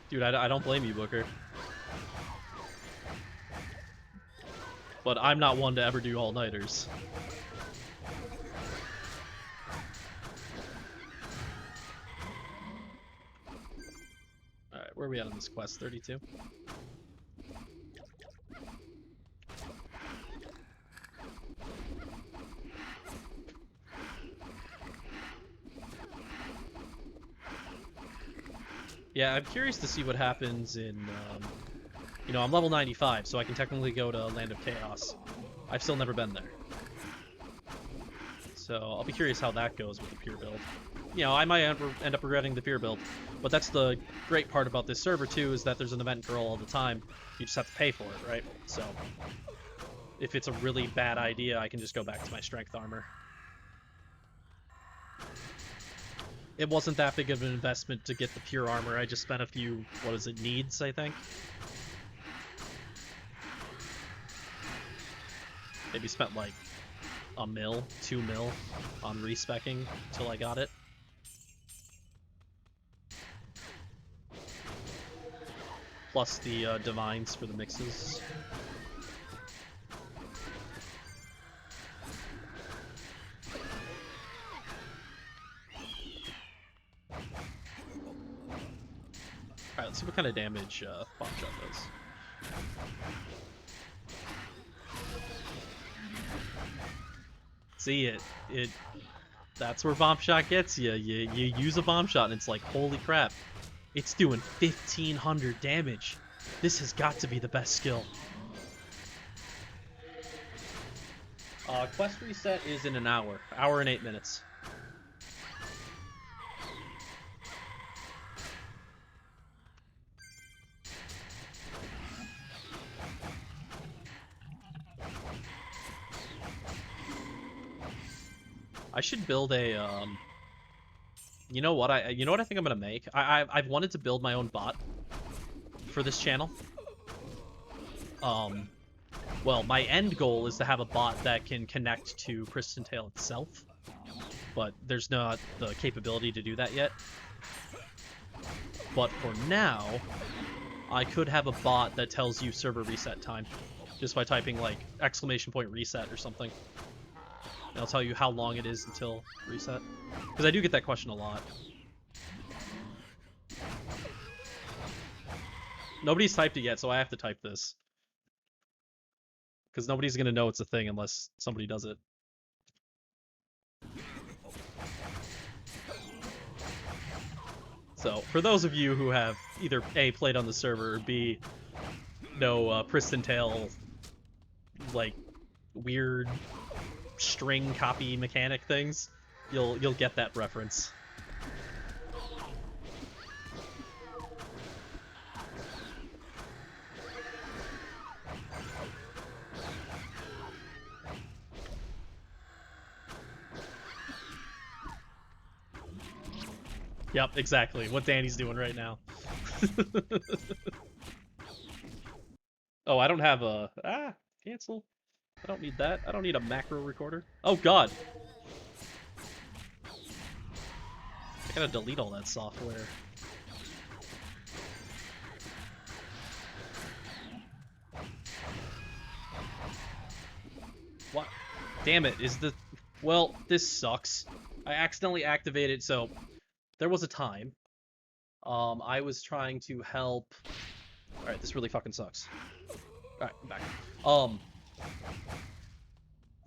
Dude, I don't blame you, Booker. But I'm not one to ever do all-nighters. Alright, where are we at on this quest? 32? Yeah, I'm curious to see what happens in, you know, I'm level 95, so I can technically go to Land of Chaos. I've still never been there. So I'll be curious how that goes with the pure build. You know, I might end up regretting the pure build, but that's the great part about this server too, is that there's an event girl all the time. You just have to pay for it, right? So if it's a really bad idea, I can just go back to my strength armor. It wasn't that big of an investment to get the pure armor. I just spent a few, what is it, needs, I think? Maybe spent like a mil, 2 mil on respecking until I got it. Plus the divines for the mixes. see what kind of damage Bomb Shot does. See it. That's where Bomb Shot gets you. You use a Bomb Shot and it's like, holy crap, it's doing 1,500 damage. This has got to be the best skill. Quest reset is in an hour and 8 minutes. I should build a you know what I think I'm gonna make? I've wanted to build my own bot for this channel. Well, my end goal is to have a bot that can connect to Pristontale itself, but there's not the capability to do that yet. But for now, I could have a bot that tells you server reset time, just by typing like !reset or something. And I'll tell you how long it is until reset. Because I do get that question a lot. Nobody's typed it yet, so I have to type this. Because nobody's going to know it's a thing unless somebody does it. So, for those of you who have either A, played on the server, or B, know Pristontale, like, weird string copy mechanic things, you'll get that reference. Yep, exactly. What Danny's doing right now. Oh, I don't have a... cancel. I don't need that. I don't need a macro recorder. Oh, God. I gotta delete all that software. What? Damn it, is the... Well, this sucks. I accidentally activated, so... There was a time. I was trying to help... Alright, this really fucking sucks. Alright, I'm back.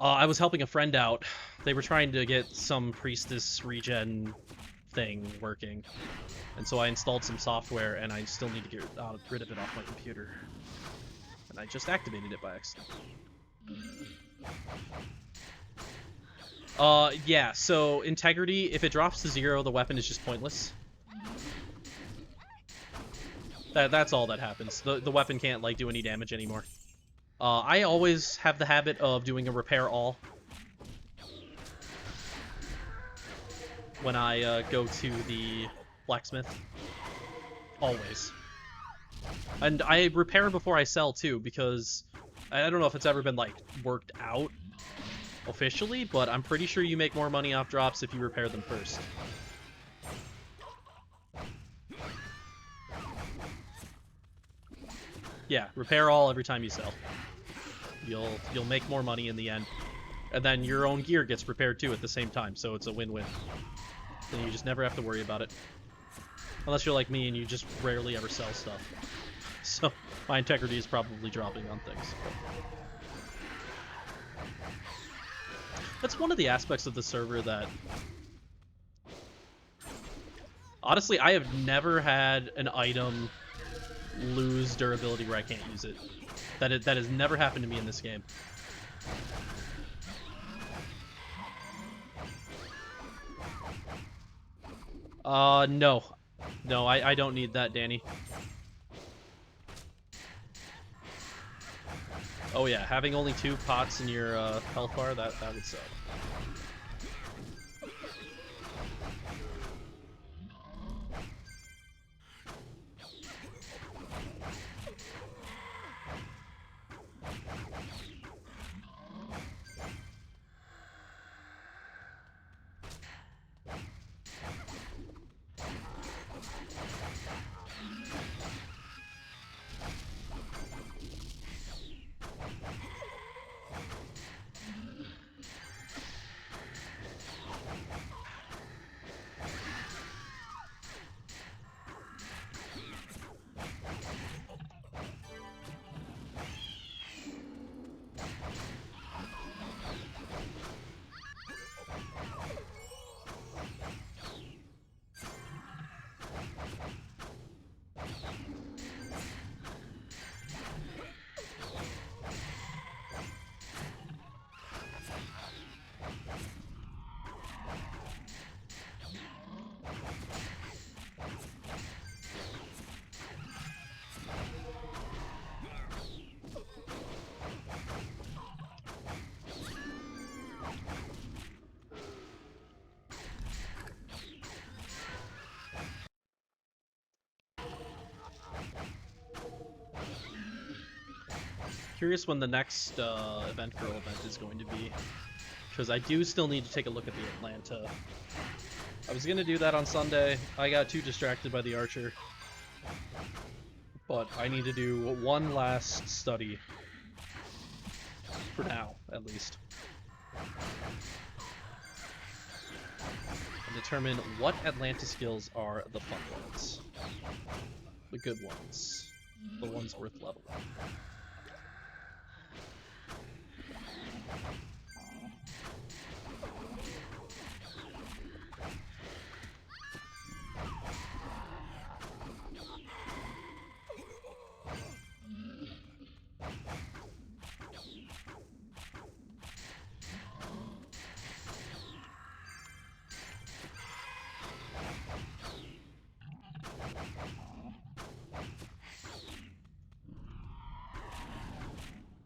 I was helping a friend out. They were trying to get some Priestess regen thing working. And so I installed some software, and I still need to get rid of it off my computer. And I just activated it by accident. Yeah, so integrity, if it drops to 0, the weapon is just pointless. That's all that happens. The weapon can't, like, do any damage anymore. I always have the habit of doing a repair all when I go to the blacksmith. Always. And I repair before I sell, too, because I don't know if it's ever been, like, worked out officially, but I'm pretty sure you make more money off drops if you repair them first. Yeah, repair all every time you sell. You'll make more money in the end. And then your own gear gets repaired too at the same time, so it's a win-win. Then you just never have to worry about it. Unless you're like me and you just rarely ever sell stuff. So my integrity is probably dropping on things. That's one of the aspects of the server that... Honestly, I have never had an item lose durability where I can't use it. That has never happened to me in this game. No. No, I don't need that, Danny. Oh yeah, having only 2 pots in your health bar, that would suck. curious when the next event girl event is going to be, because I do still need to take a look at the Atlanta. I was gonna do that on Sunday. I got too distracted by the Archer, but I need to do one last study for now, at least, and determine what Atlanta skills are the fun ones, the good ones, the ones worth leveling.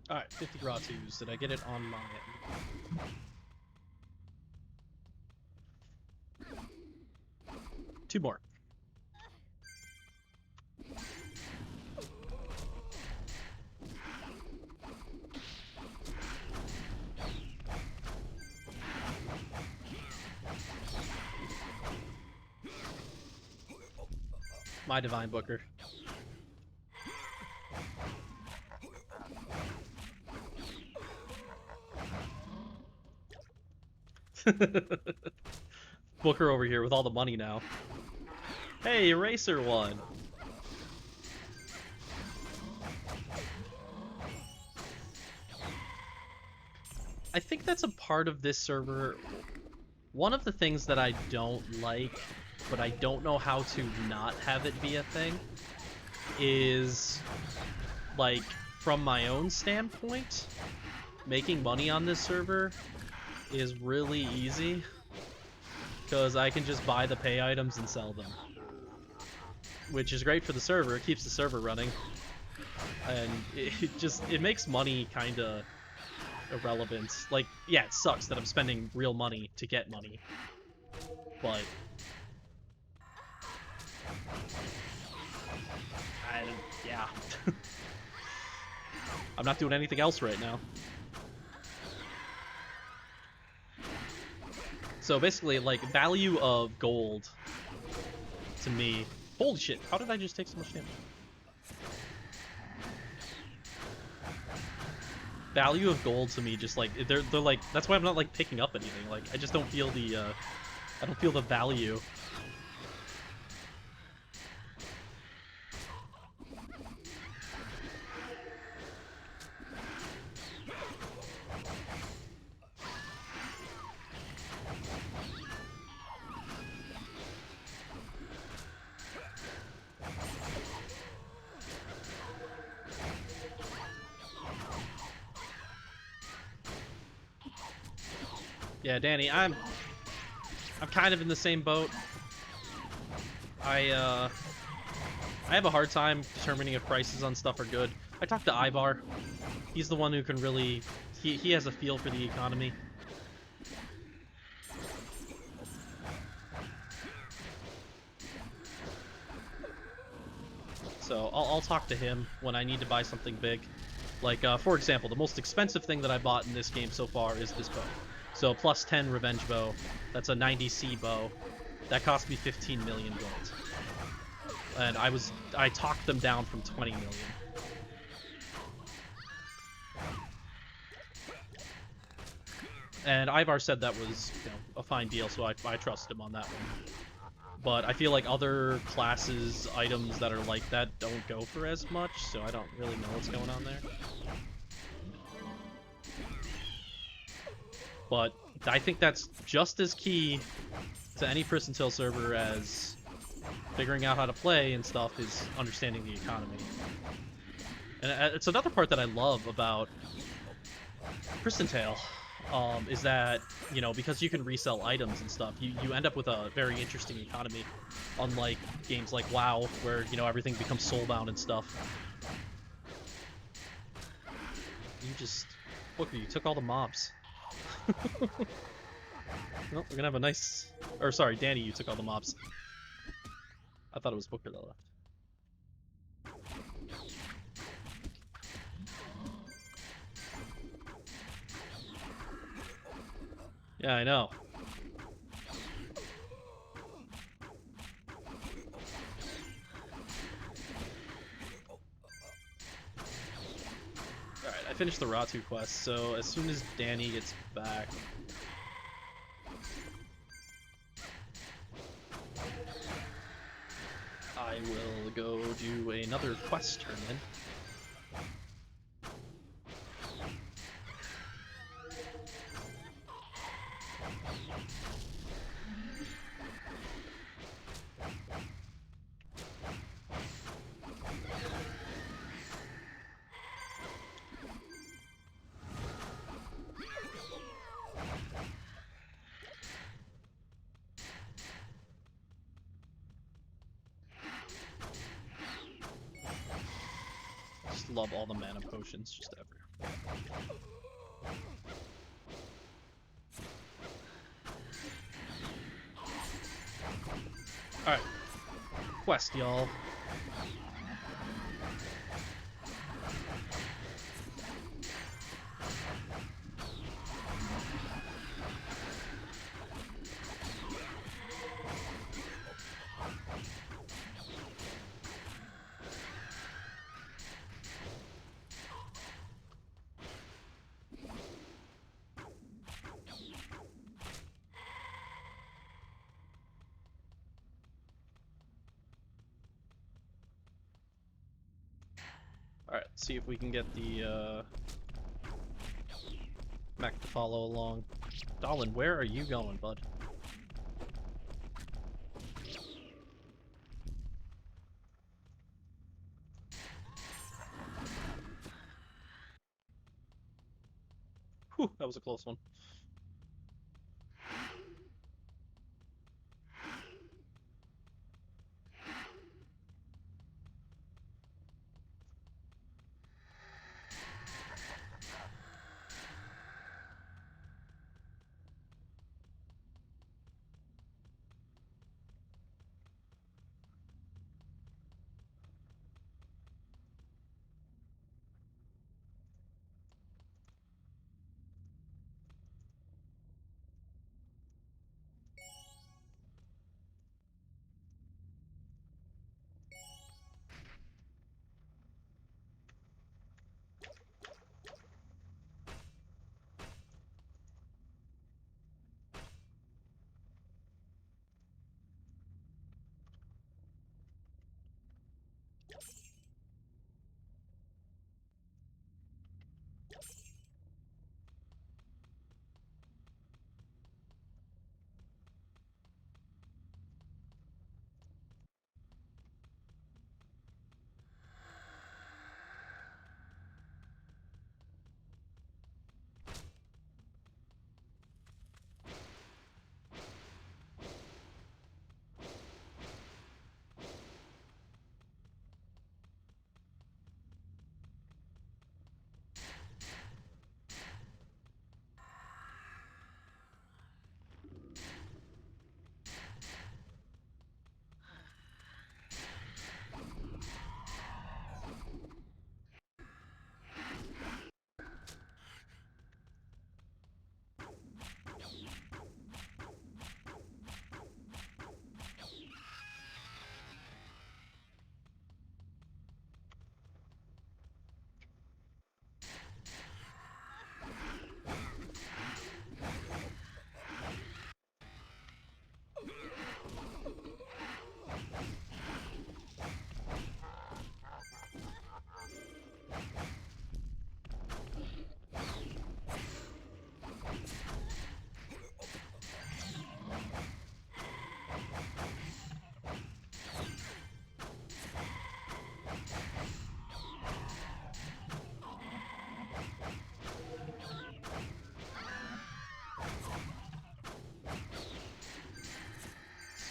Alright, 50 Gratus. Did I get it on my end? 2 more. My Divine Booker. Booker over here with all the money now. Hey, Eraser won. I think that's a part of this server. One of the things that I don't like, but I don't know how to not have it be a thing, is, like, from my own standpoint, making money on this server is really easy, because I can just buy the pay items and sell them, which is great for the server. It keeps the server running, and it makes money kind of irrelevant. Like, yeah, it sucks that I'm spending real money to get money, but yeah. I'm not doing anything else right now. So basically, like, value of gold to me. Holy shit, how did I just take so much damage? Value of gold to me, just like, they're like, that's why I'm not like picking up anything. Like, I just don't feel the I don't feel the value. Yeah, Danny, I'm kind of in the same boat. I have a hard time determining if prices on stuff are good. I talked to Ivar. He's the one who can really, he has a feel for the economy. So I'll talk to him when I need to buy something big. Like, for example, the most expensive thing that I bought in this game so far is this bow. So plus 10 revenge bow. That's a 90C bow. That cost me 15 million gold. And I talked them down from 20 million. And Ivar said that was, you know, a fine deal, so I trust him on that one. But I feel like other classes, items that are like that don't go for as much, so I don't really know what's going on there. But I think that's just as key to any Pristontale server as figuring out how to play and stuff, is understanding the economy. And it's another part that I love about Pristontale, is that, you know, because you can resell items and stuff, you end up with a very interesting economy, unlike games like WoW, where, you know, everything becomes soulbound and stuff. You just... Booker, you took all the mobs. Well, we're gonna have a nice... Or, sorry, Danny, you took all the mobs. I thought it was Booker that left. Yeah, I know. Alright, I finished the Ratu quest, so as soon as Danny gets back... I will go do another quest turn-in. Just love all the mana potions just everywhere. Alright. Quest, y'all. Alright, see if we can get the mech to follow along. Dolan, where are you going, bud? Whew, that was a close one.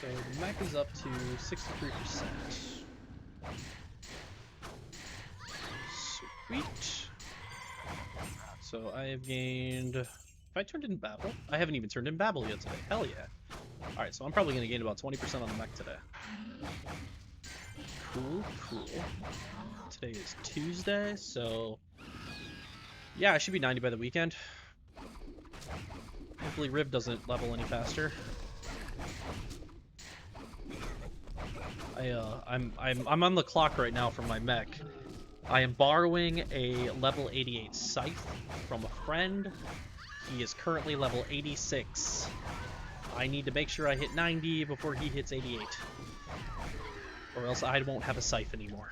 So the mech is up to 63%. Sweet. So I have gained... Have I turned in Babel? I haven't even turned in Babel yet today. Hell yeah. Alright, so I'm probably going to gain about 20% on the mech today. Cool, cool. Today is Tuesday, so... Yeah, I should be 90 by the weekend. hopefully Riv doesn't level any faster. I'm on the clock right now for my mech. I am borrowing a level 88 scythe from a friend. He is currently level 86. I need to make sure I hit 90 before he hits 88. Or else I won't have a scythe anymore.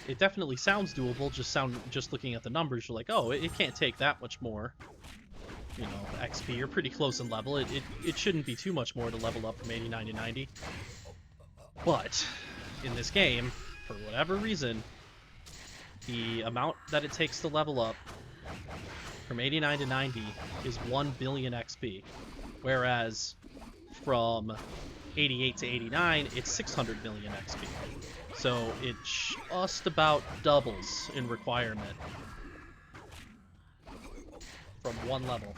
It definitely sounds doable, just looking at the numbers, you're like, oh, it can't take that much more. You know, XP, you're pretty close in level. It shouldn't be too much more to level up from 89 to 90. But, in this game, for whatever reason, the amount that it takes to level up from 89 to 90 is 1 billion XP. Whereas, from 88 to 89, it's 600 million XP. So it just about doubles in requirement from one level.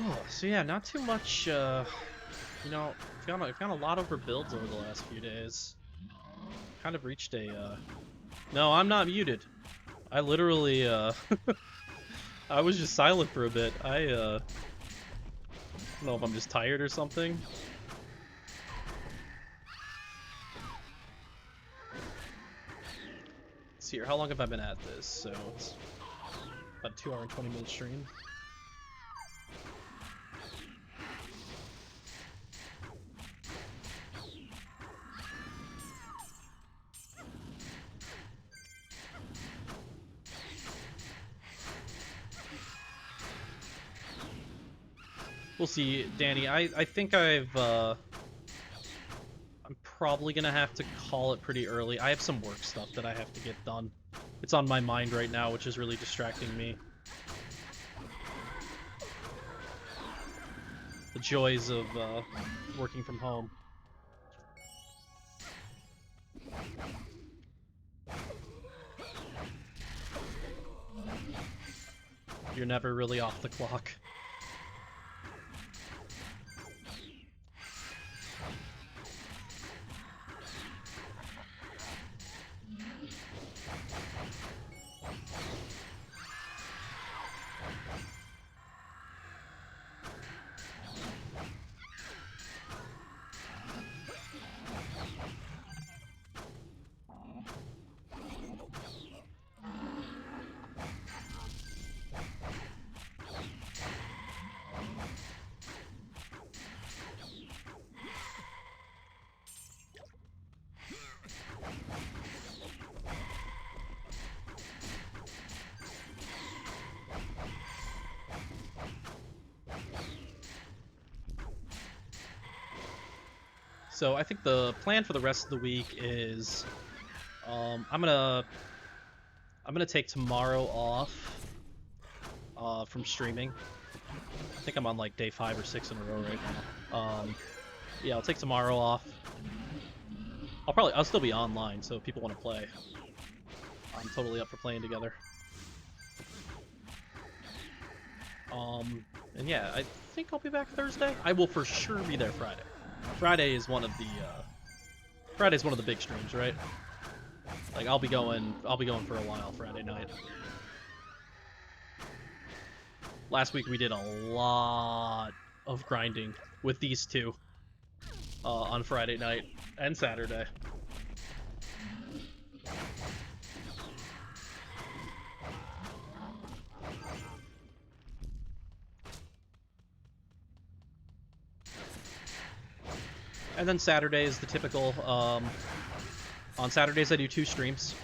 Oh, so yeah, not too much, you know, I've gone a lot over builds over the last few days. Kind of reached a, No, I'm not muted. I literally, I was just silent for a bit. I don't know if I'm just tired or something. Let's see here, how long have I been at this? So, it's about a 2 hour and 20-minute stream. We'll see, Danny. I think I'm probably gonna have to call it pretty early. I have some work stuff that I have to get done. It's on my mind right now, which is really distracting me. The joys of working from home. You're never really off the clock. So I think the plan for the rest of the week is, I'm gonna take tomorrow off from streaming. I think I'm on like day 5 or 6 in a row right now. Yeah, I'll take tomorrow off. I'll still be online, so if people want to play, I'm totally up for playing together. And yeah, I think I'll be back Thursday. I will for sure be there Friday. Friday is one of the big streams, right? Like I'll be going for a while Friday night. Last week we did a lot of grinding with these two on Friday night and Saturday. And then Saturday is the typical, on Saturdays I do 2 streams.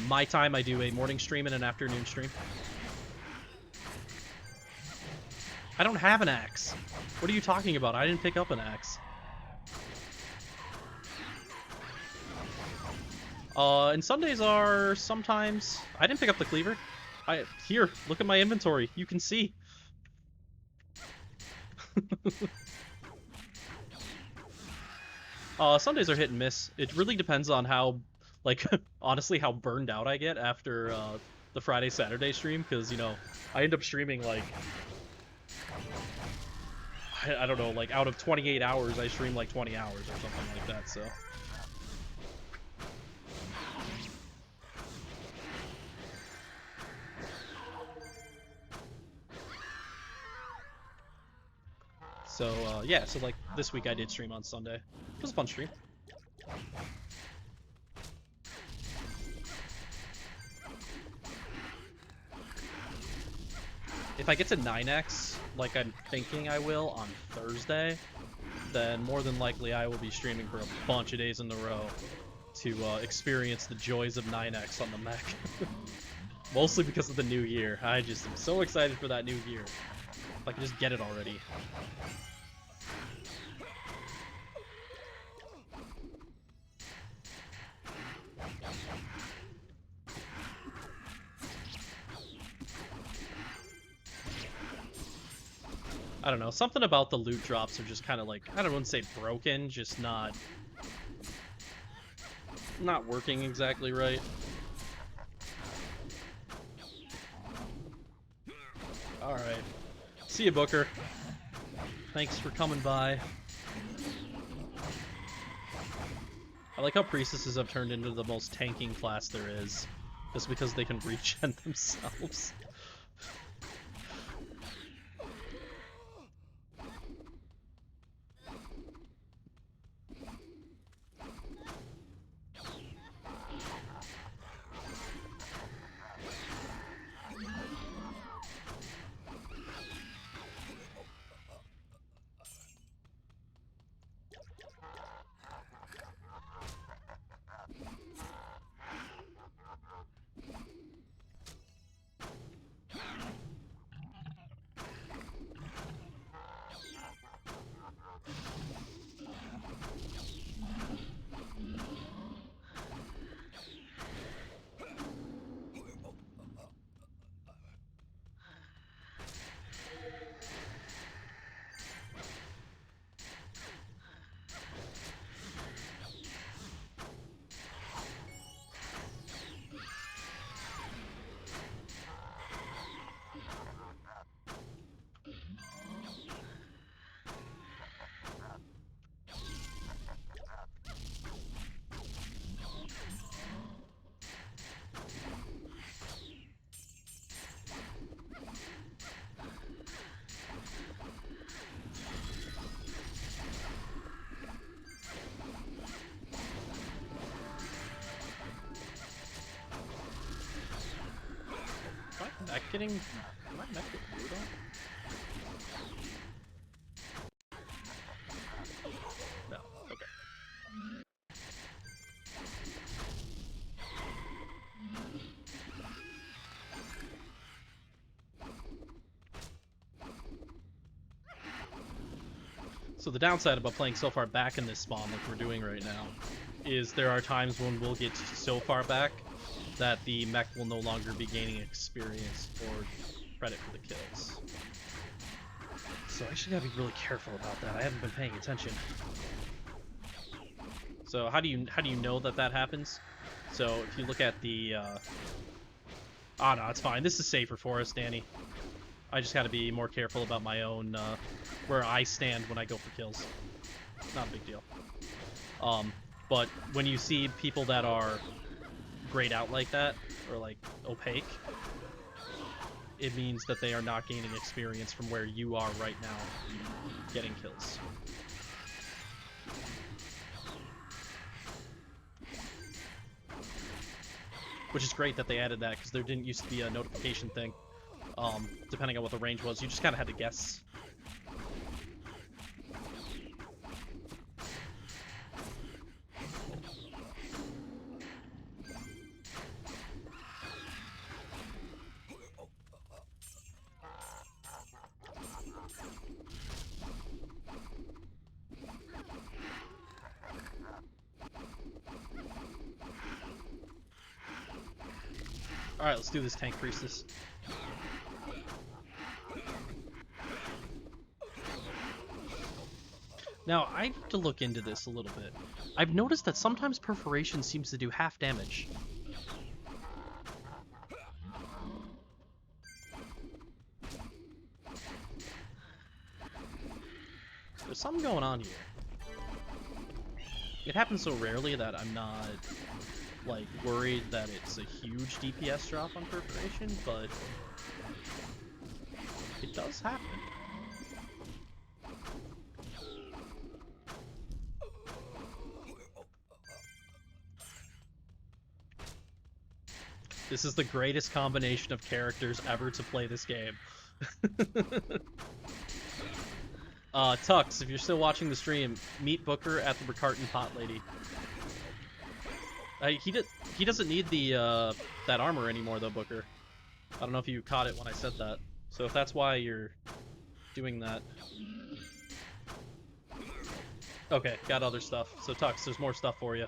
My time I do a morning stream and an afternoon stream. I don't have an axe. What are you talking about? I didn't pick up an axe. And Sundays are sometimes... I didn't pick up the cleaver. Here, look at my inventory. You can see. Sundays are hit and miss. It really depends on how, like, honestly, how burned out I get after the Friday-Saturday stream, because, you know, I end up streaming, like, I don't know, like, out of 28 hours, I stream, like, 20 hours or something like that, so... So, yeah, so, like, this week I did stream on Sunday. It was a fun stream. If I get to 9x, like I'm thinking I will, on Thursday, then more than likely I will be streaming for a bunch of days in a row to experience the joys of 9x on the mech. Mostly because of the new year. I just am so excited for that new year. If I can just get it already. I don't know, something about the loot drops are just kind of like, I don't want to say broken, just not working exactly right. Alright. See you, Booker. Thanks for coming by. I like how priestesses have turned into the most tanking class there is, just because they can regen themselves. mech getting... Am I mech getting blue on? No. Okay. So the downside about playing so far back in this spawn like we're doing right now is there are times when we'll get so far back that the mech will no longer be gaining experience or credit for the kills. So I actually gotta be really careful about that. I haven't been paying attention. So how do you know that that happens? So if you look at the oh no, it's fine. This is safer for us, Danny. I just gotta be more careful about my own where I stand when I go for kills. Not a big deal. But when you see people that are grayed out like that, or like opaque, it means that they are not gaining experience from where you are right now getting kills. Which is great that they added that, because there didn't used to be a notification thing. Depending on what the range was, you just kind of had to guess. Alright, let's do this, Tank Priestess. Now, I need to look into this a little bit. I've noticed that sometimes perforation seems to do half damage. There's something going on here. It happens so rarely that I'm not, like, worried that it's a huge DPS drop on perforation, but it does happen. This is the greatest combination of characters ever to play this game. Tux, if you're still watching the stream, meet Booker at the Ricarton Pot Lady. He doesn't need the that armor anymore though, Booker. I don't know if you caught it when I said that. So if that's why you're doing that. Okay, got other stuff. So Tux, there's more stuff for you.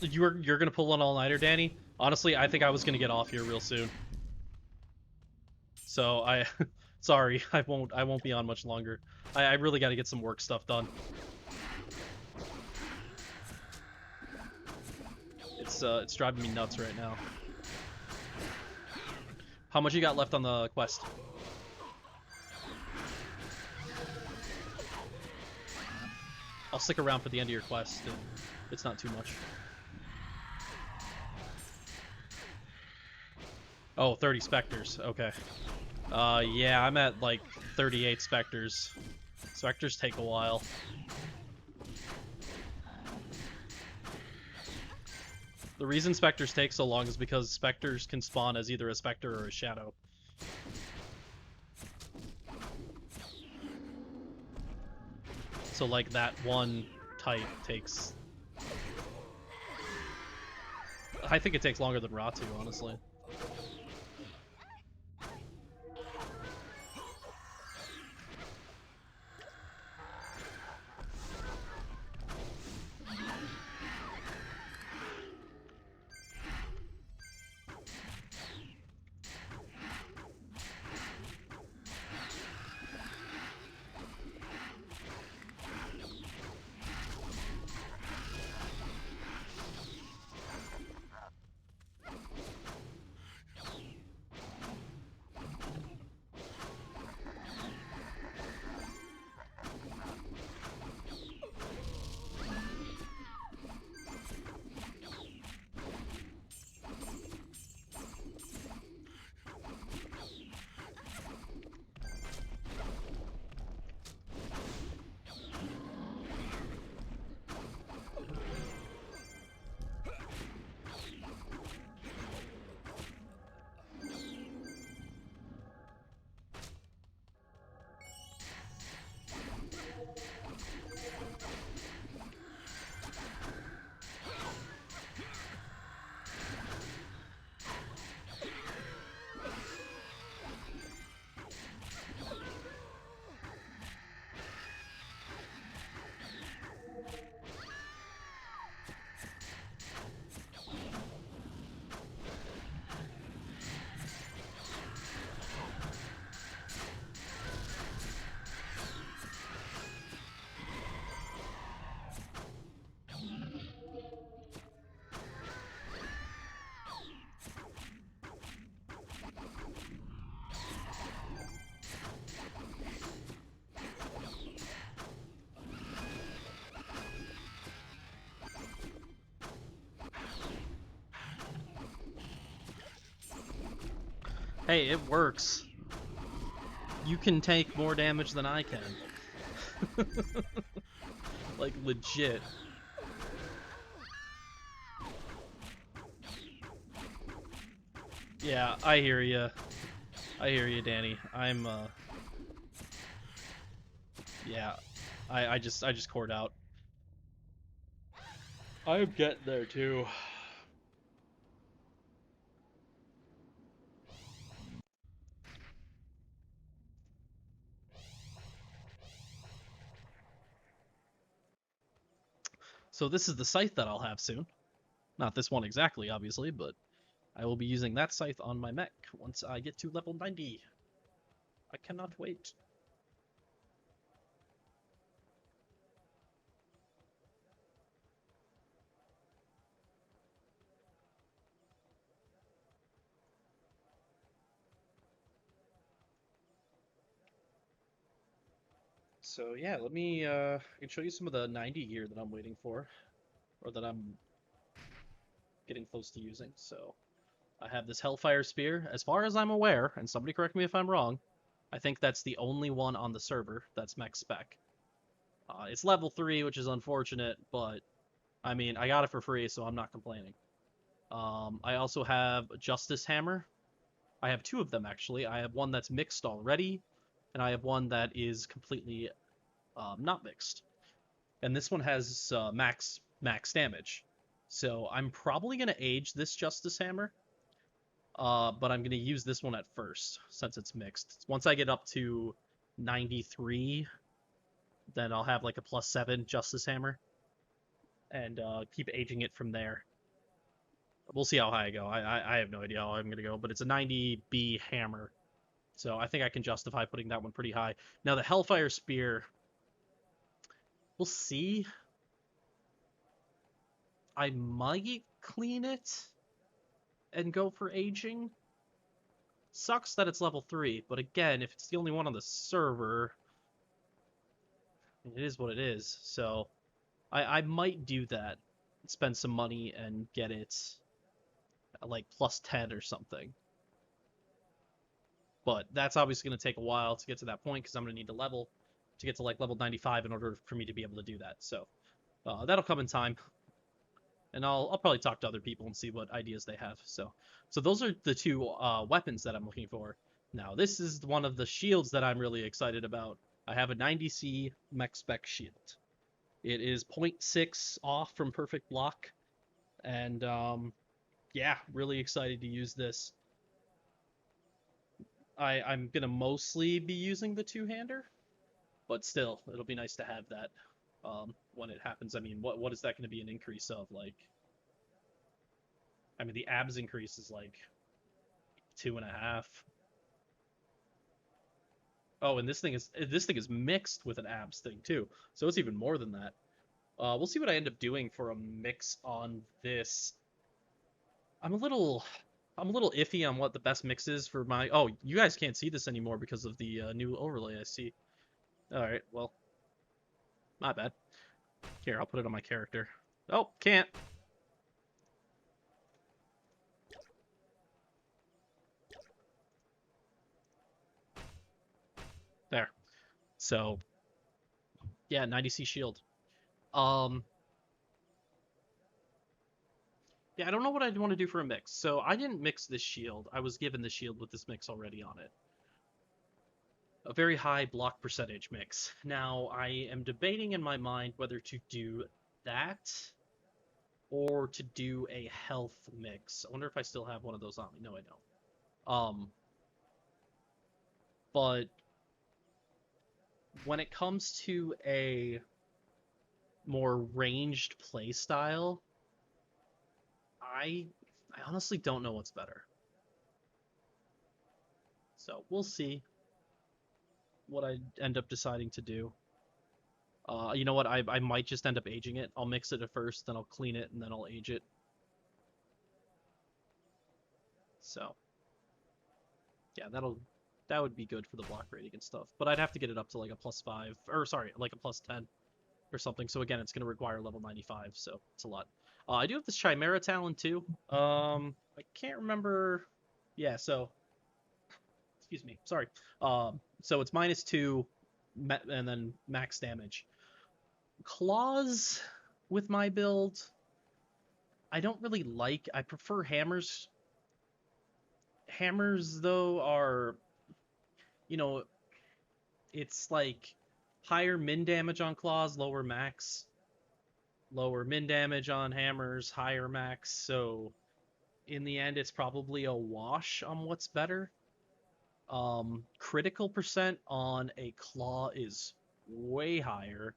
You're gonna pull an all-nighter, Danny? Honestly, I think I was gonna get off here real soon. So sorry, I won't be on much longer. I really got to get some work stuff done. It's driving me nuts right now. How much you got left on the quest? I'll stick around for the end of your quest. It's not too much. Oh, 30 specters. Okay. Yeah, I'm at like 38 specters. Specters take a while. The reason specters take so long is because specters can spawn as either a specter or a shadow. So like that one type takes... I think it takes longer than Ratu, honestly. Hey, it works. You can take more damage than I can. Like, legit. Yeah, I hear you. I hear you, Danny. Yeah. I just cored out. I'm getting there, too. So this is the scythe that I'll have soon. Not this one exactly, obviously, but I will be using that scythe on my mech once I get to level 90. I cannot wait. So yeah, let me I can show you some of the 90 gear that I'm waiting for, or that I'm getting close to using. So I have this Hellfire Spear. As far as I'm aware, and somebody correct me if I'm wrong, I think that's the only one on the server that's mech spec. It's level 3, which is unfortunate, but I mean, I got it for free, so I'm not complaining. I also have Justice Hammer. I have two of them, actually. I have one that's mixed already, and I have one that is completely not mixed. And this one has max damage. So I'm probably going to age this Justice Hammer, but I'm going to use this one at first, since it's mixed. Once I get up to 93, then I'll have like a +7 Justice Hammer, and keep aging it from there. We'll see how high I go. I have no idea how I'm going to go, but it's a 90B hammer. So I think I can justify putting that one pretty high. Now the Hellfire Spear, we'll see. I might clean it and go for aging. Sucks that it's level 3, but again, if it's the only one on the server, it is what it is. So I might do that. Spend some money and get it like +10 or something. But that's obviously going to take a while to get to that point because I'm going to need to get to like level 95 in order for me to be able to do that. So that'll come in time, and I'll probably talk to other people and see what ideas they have. So those are the two weapons that I'm looking for. Now this is one of the shields that I'm really excited about. I have a 90C mech spec shield. It is 0.6 off from perfect block, and yeah, really excited to use this. I'm gonna mostly be using the two-hander, but still, it'll be nice to have that when it happens. I mean, what is that going to be an increase of? Like, I mean, the abs increase is like 2.5. Oh, and this thing is mixed with an abs thing too, so it's even more than that. We'll see what I end up doing for a mix on this. I'm a little I'm a little iffy on what the best mix is for my. Oh, you guys can't see this anymore because of the new overlay. I see. All right, well, my bad. Here, I'll put it on my character. Oh, can't. There. So, yeah, 90C shield. Um, yeah, I don't know what I'd want to do for a mix. So I didn't mix this shield. I was given the shield with this mix already on it. A very high block percentage mix. Now, I am debating in my mind whether to do that or to do a health mix. I wonder if I still have one of those on me. No, I don't. But when it comes to a more ranged play style, I I honestly don't know what's better. So we'll see what I end up deciding to do. You know what? I might just end up aging it. I'll mix it at first, then I'll clean it, and then I'll age it. So yeah, that would be good for the block rating and stuff. But I'd have to get it up to like a +5, or sorry, like a +10 or something. So again, it's going to require level 95, so it's a lot. I do have this Chimera Talon too. I can't remember. Yeah, so Excuse me. Sorry. So it's -2, and then max damage. Claws with my build, I don't really like. I prefer hammers. Hammers though are, you know, it's like higher min damage on claws, lower max. Lower min damage on hammers, higher max. So in the end, it's probably a wash on what's better. Critical percent on a claw is way higher,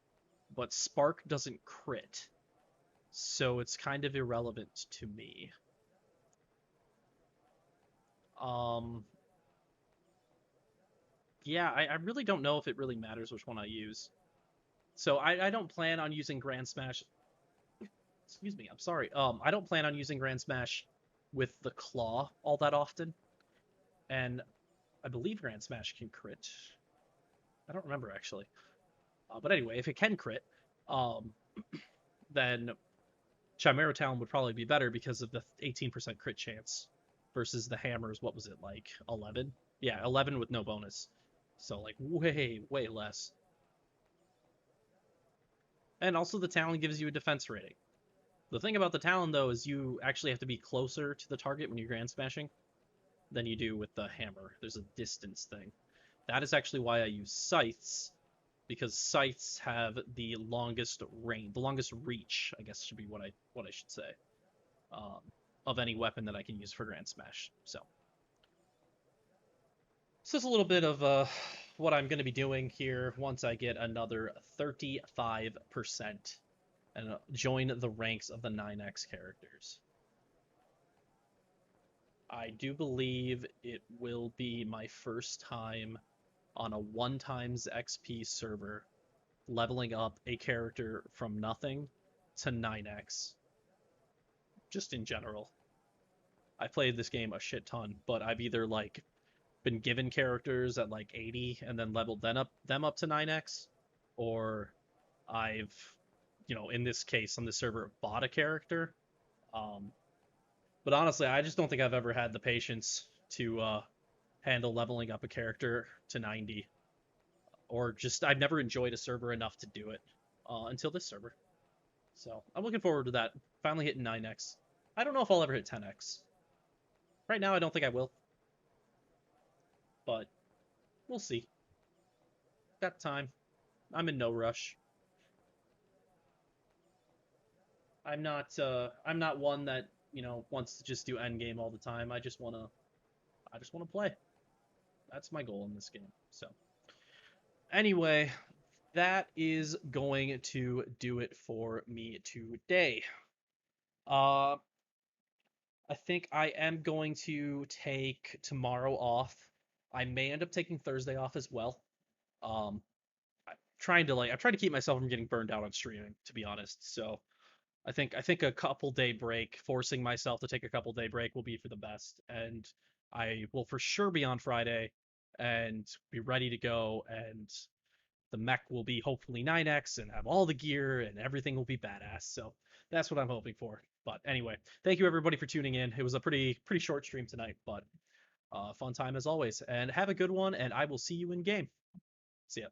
but spark doesn't crit, so it's kind of irrelevant to me. Um, yeah, I really don't know if it really matters which one I use. So I don't plan on using Grand Smash. Excuse me, I'm sorry. I don't plan on using Grand Smash with the claw all that often, and I believe Grand Smash can crit. I don't remember actually. But anyway, if it can crit, um, then Chimera Talon would probably be better because of the 18% crit chance versus the hammers. What was it like? 11? Yeah, 11 with no bonus. So like way, way less. And also the Talon gives you a defense rating. The thing about the Talon though is you actually have to be closer to the target when you're Grand Smashing than you do with the hammer. There's a distance thing. That is actually why I use scythes, because scythes have the longest range, the longest reach, I guess should be what I should say, um, of any weapon that I can use for Grand Smash. So this is a little bit of what I'm going to be doing here once I get another 35% and join the ranks of the 9X characters. I do believe it will be my first time on a 1 times XP server leveling up a character from nothing to 9X. Just in general. I played this game a shit ton, but I've either like been given characters at like 80 and then leveled them up to 9X, or I've, in this case on the server bought a character. Um, but honestly, I just don't think I've ever had the patience to handle leveling up a character to 90, or just I've never enjoyed a server enough to do it until this server. So I'm looking forward to that. Finally hitting 9X. I don't know if I'll ever hit 10X. Right now, I don't think I will, but we'll see. Got time. I'm in no rush. I'm not one that, wants to just do end game all the time. I just wanna play. That's my goal in this game. So anyway, that is going to do it for me today. Uh I think I am going to take tomorrow off. I may end up taking Thursday off as well. Um I'm trying to keep myself from getting burned out on streaming, to be honest. So I think a couple day break, forcing myself to take a couple day break will be for the best. And I will for sure be on Friday and be ready to go, and the mech will be hopefully 9X and have all the gear and everything will be badass. So that's what I'm hoping for. But anyway, thank you everybody for tuning in. It was a pretty short stream tonight, but fun time as always. And have a good one, and I will see you in game. See ya.